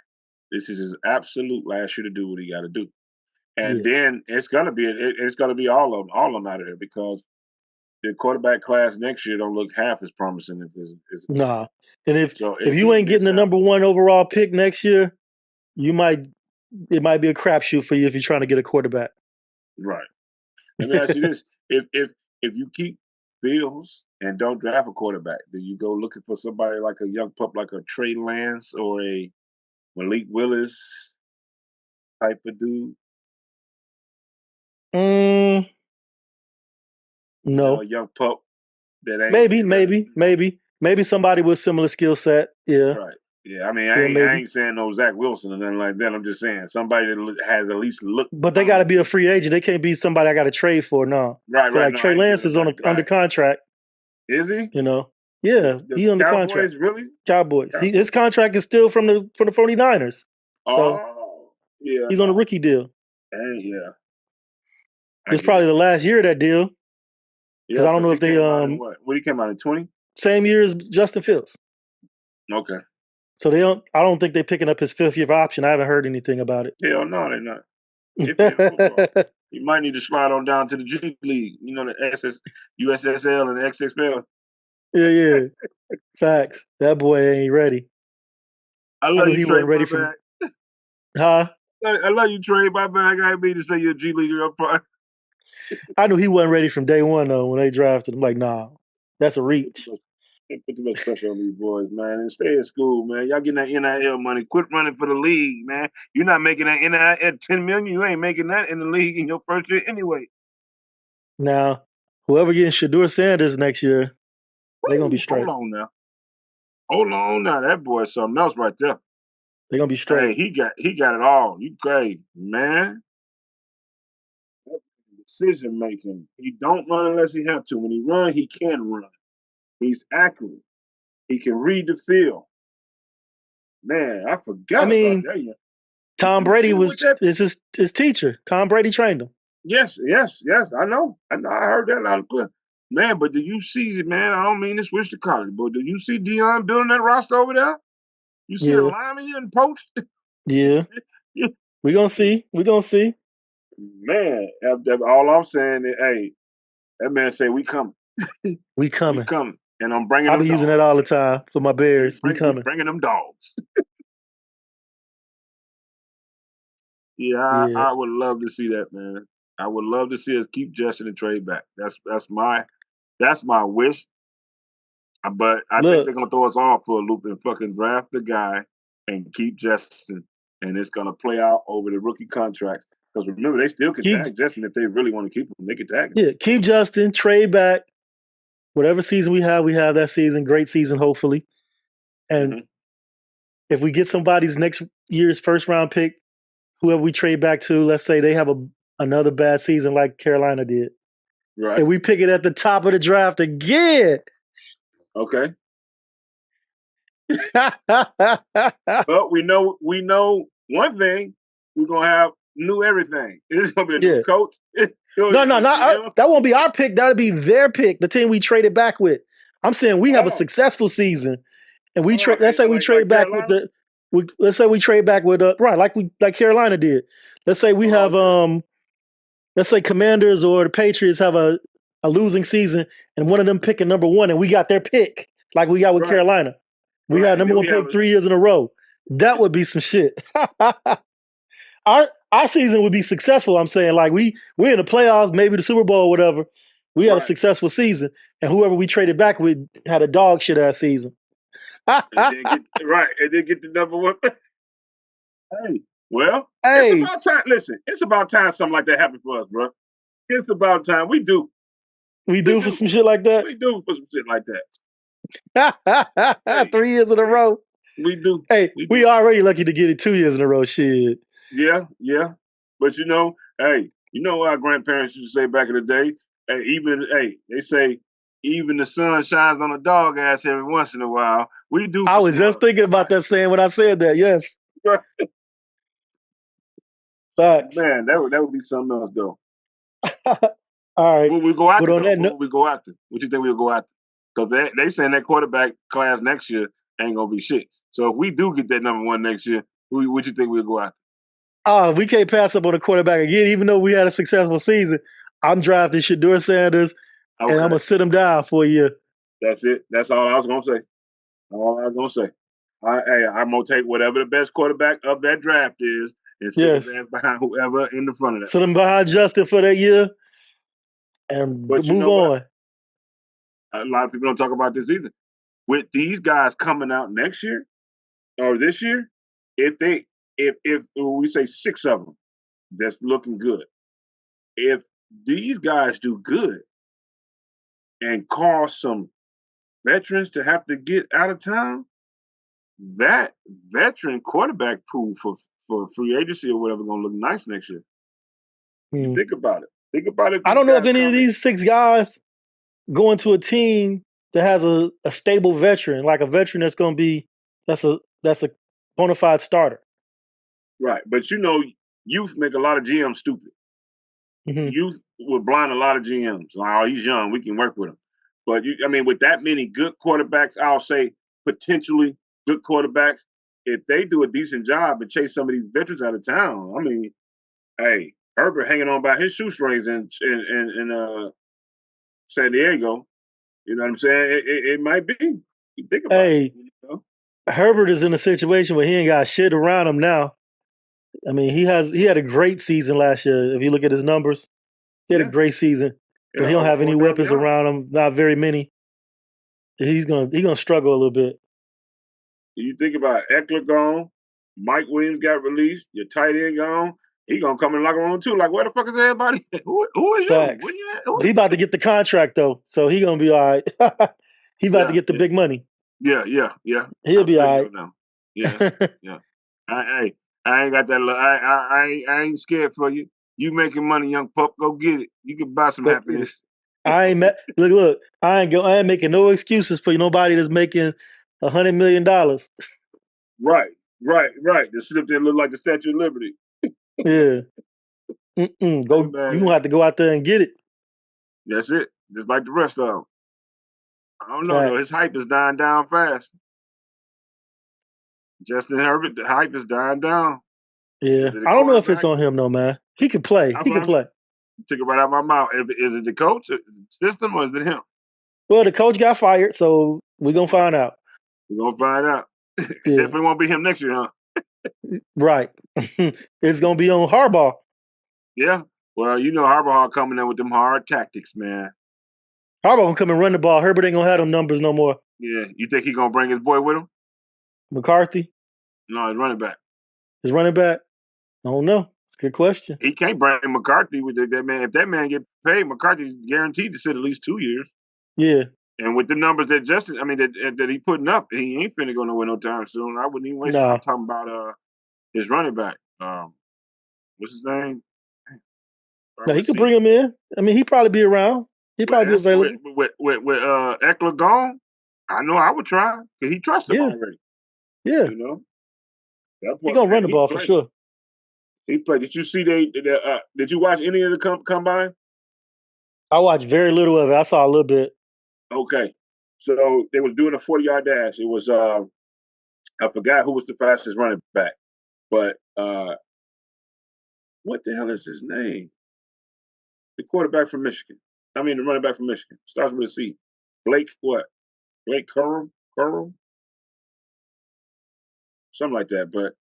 Speaker 3: this is his absolute last year to do what he got to do. And
Speaker 2: Yeah.
Speaker 3: then it's gonna be all of them out of here because the quarterback class next year don't look half as promising as
Speaker 2: Nah. And if
Speaker 3: so
Speaker 2: if
Speaker 3: if
Speaker 2: you
Speaker 3: he
Speaker 2: ain't getting
Speaker 3: miss
Speaker 2: the
Speaker 3: out,
Speaker 2: number 1 overall pick next year, it might be a crapshoot for you if you're trying to get a quarterback.
Speaker 3: right. Let me ask you this: if you keep Fields and don't draft a quarterback, do you go looking for somebody like a young pup like a Trey Lance or a Malik Willis type of dude?
Speaker 2: Mm,
Speaker 3: You know,
Speaker 2: no.
Speaker 3: a young pup that ain't
Speaker 2: Maybe somebody with similar skill set. Yeah.
Speaker 3: right. Yeah, I mean,
Speaker 2: Yeah,
Speaker 3: I
Speaker 2: maybe.
Speaker 3: ain't saying no Zach Wilson or nothing like that. I'm just saying somebody that has at least look
Speaker 2: But they got to be a
Speaker 3: promising.
Speaker 2: free agent. They can't be somebody I got to trade for. No.
Speaker 3: Right,
Speaker 2: So
Speaker 3: right.
Speaker 2: like
Speaker 3: No, I
Speaker 2: Trey
Speaker 3: ain't giving
Speaker 2: Lance
Speaker 3: them
Speaker 2: is
Speaker 3: back.
Speaker 2: under
Speaker 3: Right.
Speaker 2: contract.
Speaker 3: Is he?
Speaker 2: You know. Yeah,
Speaker 3: The
Speaker 2: he under contract.
Speaker 3: Cowboys really?
Speaker 2: Cowboys. His
Speaker 3: Cowboys.
Speaker 2: contract is still from the 49ers. So
Speaker 3: Oh, yeah,
Speaker 2: he's on a
Speaker 3: no.
Speaker 2: rookie deal.
Speaker 3: Hey, yeah, I
Speaker 2: It's
Speaker 3: get
Speaker 2: probably
Speaker 3: it.
Speaker 2: the last year of that deal because
Speaker 3: Yeah,
Speaker 2: I don't
Speaker 3: because
Speaker 2: know
Speaker 3: he
Speaker 2: if they
Speaker 3: came out in what? What he came out in 20?
Speaker 2: same year as Justin Fields.
Speaker 3: Okay.
Speaker 2: So they don't. I don't think they're picking up his 5th year option. I haven't heard anything about
Speaker 3: Hell no, they're not. 5th year football.
Speaker 2: it.
Speaker 3: You might need to slide on down to the G League. You know, the USSL and the XFL.
Speaker 2: Yeah. Facts. That boy ain't ready.
Speaker 3: I
Speaker 2: I
Speaker 3: love
Speaker 2: knew
Speaker 3: you,
Speaker 2: he
Speaker 3: Trey,
Speaker 2: wasn't ready
Speaker 3: my
Speaker 2: from.
Speaker 3: bad.
Speaker 2: Huh?
Speaker 3: I love you, Trey, my bad. I ain't mean to say you're a G Leaguer up front.
Speaker 2: I knew he wasn't ready from day one though. When they drafted him, like, nah, that's a
Speaker 3: Put too
Speaker 2: reach.
Speaker 3: much, put too much pressure on these boys, man. And stay in school, man. Y'all getting that NIL money. Quit running for the league, man. You're not making that NIL at 10 million. You ain't making that in the league in your first year anyway.
Speaker 2: Now, whoever getting Shador Sanders next year, they're gonna be
Speaker 3: Woo, hold
Speaker 2: straight.
Speaker 3: on now. Hold on now. That boy's something else right there.
Speaker 2: They're gonna be
Speaker 3: Hey,
Speaker 2: straight.
Speaker 3: he got it all. You crazy, man. Decision making. He don't run unless he have to. When he run, he can run. He's accurate. He can read the field. Man, I
Speaker 2: I
Speaker 3: forgot about
Speaker 2: mean,
Speaker 3: that. Yeah. You
Speaker 2: Tom
Speaker 3: see the
Speaker 2: Brady
Speaker 3: shit with
Speaker 2: was
Speaker 3: that?
Speaker 2: his teacher. Tom Brady trained him.
Speaker 3: Yes. I know. I heard that loud and clear. Man, but do you see, man? I don't mean to switch to college, but do you see Dion building that roster over there? You see the
Speaker 2: Yeah,
Speaker 3: lineman you didn't post?
Speaker 2: yeah. We gonna see. We gonna see.
Speaker 3: Man, all I'm saying is, hey, that man say we coming.
Speaker 2: We
Speaker 3: We
Speaker 2: coming.
Speaker 3: coming. And I'm bringing
Speaker 2: I'll
Speaker 3: them
Speaker 2: be using that all
Speaker 3: dogs.
Speaker 2: the time for my Bears. We
Speaker 3: We
Speaker 2: coming.
Speaker 3: bringing them dogs. Yeah,
Speaker 2: Yeah.
Speaker 3: I would love to see that, man. I would love to see us keep Justin and trade back. That's my wish. But I think they're
Speaker 2: Look,
Speaker 3: gonna throw us all for a loop and fucking draft the guy and keep Justin, and it's gonna play out over the rookie contracts. Because remember, they still can
Speaker 2: keep
Speaker 3: tag Justin if they really want to keep him. They can tag him.
Speaker 2: keep Justin, trade back. Whatever season we have that season. Great season, hopefully. And
Speaker 3: Hmm.
Speaker 2: if we get somebody's next year's first round pick, whoever we trade back to, let's say they have another bad season like Carolina did,
Speaker 3: Right.
Speaker 2: and we pick it at the top of the draft again.
Speaker 3: Okay. But we know one thing. We're gonna have new everything. It's gonna be a new
Speaker 2: Yeah.
Speaker 3: coach.
Speaker 2: No,
Speaker 3: New
Speaker 2: not our,
Speaker 3: GM.
Speaker 2: that won't be our pick. That'll be their pick, the team we traded back with. I'm saying we have a
Speaker 3: Oh,
Speaker 2: successful season, and we trade. Let's
Speaker 3: and
Speaker 2: say we
Speaker 3: like
Speaker 2: trade back with
Speaker 3: Carolina.
Speaker 2: the. Let's say we trade back with right, like Carolina did. Let's say we
Speaker 3: Oh,
Speaker 2: have
Speaker 3: okay.
Speaker 2: let's say Commanders or the Patriots have a losing season, and one of them picking number 1, and we got their pick, like we got with
Speaker 3: Right,
Speaker 2: Carolina. We
Speaker 3: right.
Speaker 2: had
Speaker 3: And
Speaker 2: number
Speaker 3: then
Speaker 2: 1
Speaker 3: we have
Speaker 2: pick 3 years in a row. That would be some shit. Our season would be successful. I'm saying, like, we're in the playoffs, maybe the Super Bowl, or whatever. We had a
Speaker 3: right,
Speaker 2: successful season, and whoever we traded back with had a dog shit ass season.
Speaker 3: and then get the number one. Hey, well, it's
Speaker 2: Hey,
Speaker 3: about time. Listen, it's about time something like that happened for us, bro. It's about time. We do.
Speaker 2: we
Speaker 3: We
Speaker 2: do for
Speaker 3: do.
Speaker 2: some shit like that.
Speaker 3: We do for some shit like that. Hey,
Speaker 2: 3 years in a row.
Speaker 3: we do.
Speaker 2: Hey,
Speaker 3: We
Speaker 2: we
Speaker 3: do.
Speaker 2: already lucky to get it 2 years in a row. Shit.
Speaker 3: Yeah. But hey, you know what our grandparents used to say back in the day? Hey, they say even the sun shines on a dog ass every once in a while. We do.
Speaker 2: I was just thinking about that saying when I said that. Yes. Facts.
Speaker 3: Man, that would be something else though.
Speaker 2: All right.
Speaker 3: What we go
Speaker 2: But
Speaker 3: after
Speaker 2: on
Speaker 3: though?
Speaker 2: that
Speaker 3: What
Speaker 2: note,
Speaker 3: would we go after? What you think we'll go after? Because they saying that quarterback class next year ain't gonna be shit. So if we do get that number one next year, what you think we'll go after?
Speaker 2: we can't pass up on a quarterback again, even though we had a successful season. I'm drafting Shedeur Sanders, and I'm
Speaker 3: Okay,
Speaker 2: gonna sit him down for a year.
Speaker 3: that's it. That's all I was gonna say. All I was gonna say. I'm gonna take whatever the best quarterback of that draft is and sit his
Speaker 2: Yes.
Speaker 3: ass behind whoever in the front of that.
Speaker 2: Sit him behind Justin for that year and
Speaker 3: But you
Speaker 2: move
Speaker 3: know what?
Speaker 2: on.
Speaker 3: A lot of people don't talk about this either. With these guys coming out next year or this year, if we say 6 of them that's looking good, if these guys do good and cause some veterans to have to get out of town, that veteran quarterback pool for free agency or whatever gonna look nice next year. You think about it. Think about it.
Speaker 2: I don't know if any of these 6 guys go into a team that has a stable veteran, like a veteran that's going to be that's a bona fide starter.
Speaker 3: Right, but youth make a lot of GMs stupid.
Speaker 2: Mm-hmm.
Speaker 3: Youth will blind a lot of GMs. Like, oh, he's young, we can work with him. But with that many good quarterbacks, I'll say potentially good quarterbacks, if they do a decent job and chase some of these veterans out of town, hey, Herbert hanging on by his shoestrings in San Diego. You know what I'm saying? It might be. You think about it.
Speaker 2: Herbert is in a situation where he ain't got shit around him now. He had a great season last year. If you look at his numbers, he had a great season, but he don't have any weapons around him. Not very many. He's gonna struggle a little bit.
Speaker 3: You think about Eckler gone, Mike Williams got released, your tight end gone. He gonna come in the locker room too. Like, where the fuck is everybody? Who is
Speaker 2: Facts.
Speaker 3: you?
Speaker 2: He about to get the contract though, so he gonna be all right. He about to get the big money.
Speaker 3: Yeah.
Speaker 2: He'll be all right.
Speaker 3: Now. Yeah. I ain't got that. I ain't scared for you. You making money, young pup. Go get it. You can buy some happiness.
Speaker 2: I ain't look. I ain't making no excuses for nobody that's making $100 million.
Speaker 3: Right. To sit up there and look like the Statue of Liberty.
Speaker 2: Yeah. You gonna have to go out there and get it.
Speaker 3: That's it. Just like the rest of them. I don't know though. His hype is dying down fast. Justin Herbert, the hype is dying down.
Speaker 2: Yeah, I don't know if it's on him though, man. He can play. He can play.
Speaker 3: Took it right out of my mouth. Is it the coach, system, or is it him?
Speaker 2: Well, the coach got fired, so we're gonna find out.
Speaker 3: We're gonna find out. It definitely won't be him next year, huh?
Speaker 2: Right. It's gonna be on Harbaugh.
Speaker 3: Yeah. Well, Harbaugh coming in with them hard tactics, man.
Speaker 2: Harbaugh gonna come and run the ball. Herbert ain't gonna have them numbers no more.
Speaker 3: Yeah. You think he gonna bring his boy with him?
Speaker 2: McCarthy?
Speaker 3: No, his running back.
Speaker 2: His running back? I don't know. It's a good question.
Speaker 3: He can't bring McCarthy with that man. If that man get paid, McCarthy's guaranteed to sit at least 2 years.
Speaker 2: Yeah.
Speaker 3: And with the numbers that Justin, that he putting up, he ain't finna go nowhere no time soon. I wouldn't even waste time talking about his running back. What's his name?
Speaker 2: No, he could bring him in. He probably be around. He probably be available.
Speaker 3: With Eckler gone, I know I would try because he trusts him already.
Speaker 2: Yeah. He gonna run the ball for sure.
Speaker 3: He played. Did you see did you watch any of the combine?
Speaker 2: I watched very little of it. I saw a little bit.
Speaker 3: Okay. So they was doing a 40-yard dash. It was I forgot who was the fastest running back. But what the hell is his name? The quarterback from Michigan. The running back from Michigan. Starts with a C. Blake what? Blake Corum? Something like that. But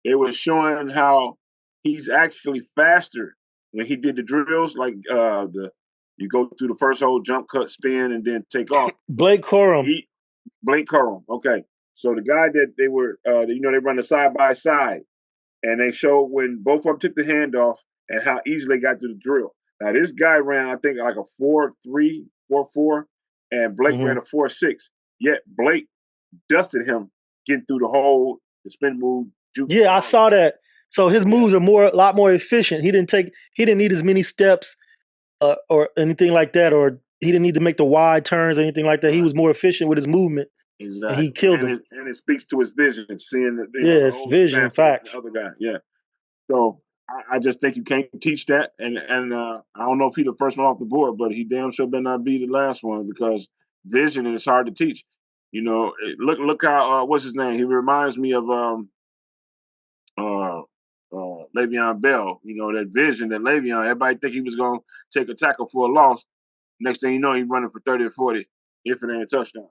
Speaker 3: it was showing how he's actually faster when he did the drills, like you go through the first hole, jump, cut, spin, and then take off.
Speaker 2: Blake Corum.
Speaker 3: Blake Corum. Okay. So the guy that they were, they run the side by side, and they showed when both of them took the handoff and how easily they got through the drill. Now this guy ran, I think, like a 4.3, 4.4, and Blake ran a 4.6. Yet Blake dusted him getting through the hole, the spin move.
Speaker 2: Yeah, I saw that. So his moves are a lot more efficient. He didn't need as many steps or anything like that, or he didn't need to make the wide turns or anything like that. He was more efficient with his movement, and he
Speaker 3: Exactly.
Speaker 2: killed him.
Speaker 3: And it speaks to his vision, seeing the the
Speaker 2: Yes,
Speaker 3: whole
Speaker 2: vision,
Speaker 3: expanse of the
Speaker 2: facts.
Speaker 3: other guy. Yeah. So I just think you can't teach that, and I don't know if he's the first one off the board, but he damn sure better not be the last one because vision is hard to teach. You know, look how what's his name? He reminds me of uh, Le'Veon Bell. You know that vision that Le'Veon. Everybody think he was gonna take a tackle for a loss. Next thing you know, he's running for 30 or 40 if it ain't a touchdown.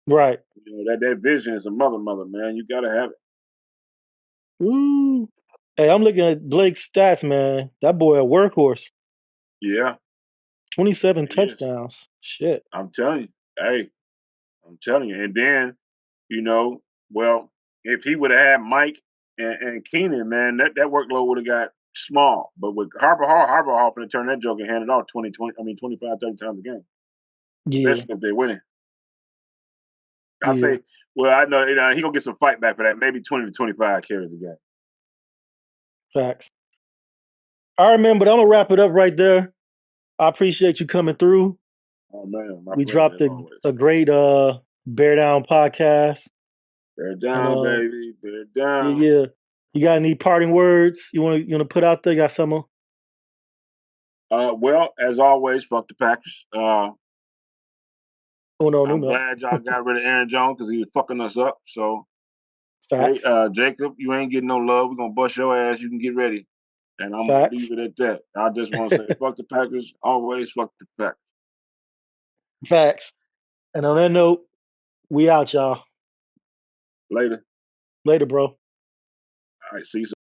Speaker 2: Right.
Speaker 3: You know that vision is a mother, man. You gotta have it.
Speaker 2: Ooh. Hey, I'm looking at Blake's stats, man. That boy a workhorse.
Speaker 3: Yeah,
Speaker 2: 27
Speaker 3: he is.
Speaker 2: touchdowns. Shit.
Speaker 3: I'm telling you. Hey, I'm telling you. And then, you know, well, if he would have had Mike and Keenan, man, that workload would have got small. But with Harper Hall finna turn that joke and hand it off 25, 30 times a game.
Speaker 2: Yeah.
Speaker 3: Especially if they're winning. I
Speaker 2: Yeah.
Speaker 3: say, well, I know he gonna get some fight back for that. Maybe 20 to 25 carries a game.
Speaker 2: Facts. All right, man, but I'm gonna wrap it up right there. I appreciate you coming through.
Speaker 3: Oh man, my
Speaker 2: We
Speaker 3: pleasure
Speaker 2: dropped
Speaker 3: as always.
Speaker 2: a great Bear Down podcast.
Speaker 3: Bear down,
Speaker 2: And
Speaker 3: baby. Bear down.
Speaker 2: yeah. You got any parting words you wanna put out there? You got some?
Speaker 3: Well, as always, fuck the Packers.
Speaker 2: Oh no,
Speaker 3: I'm
Speaker 2: no.
Speaker 3: glad y'all got rid of Aaron Jones because he was fucking us up. So, hey,
Speaker 2: Facts.
Speaker 3: Jacob, you ain't getting no love. We're gonna bust your ass. You can get ready, and I'm gonna
Speaker 2: Facts.
Speaker 3: leave it at that. I just want to say, fuck the Packers. Always fuck the Packers.
Speaker 2: Facts. And on that note, we out, y'all.
Speaker 3: Later.
Speaker 2: Later, bro.
Speaker 3: All right, see you soon.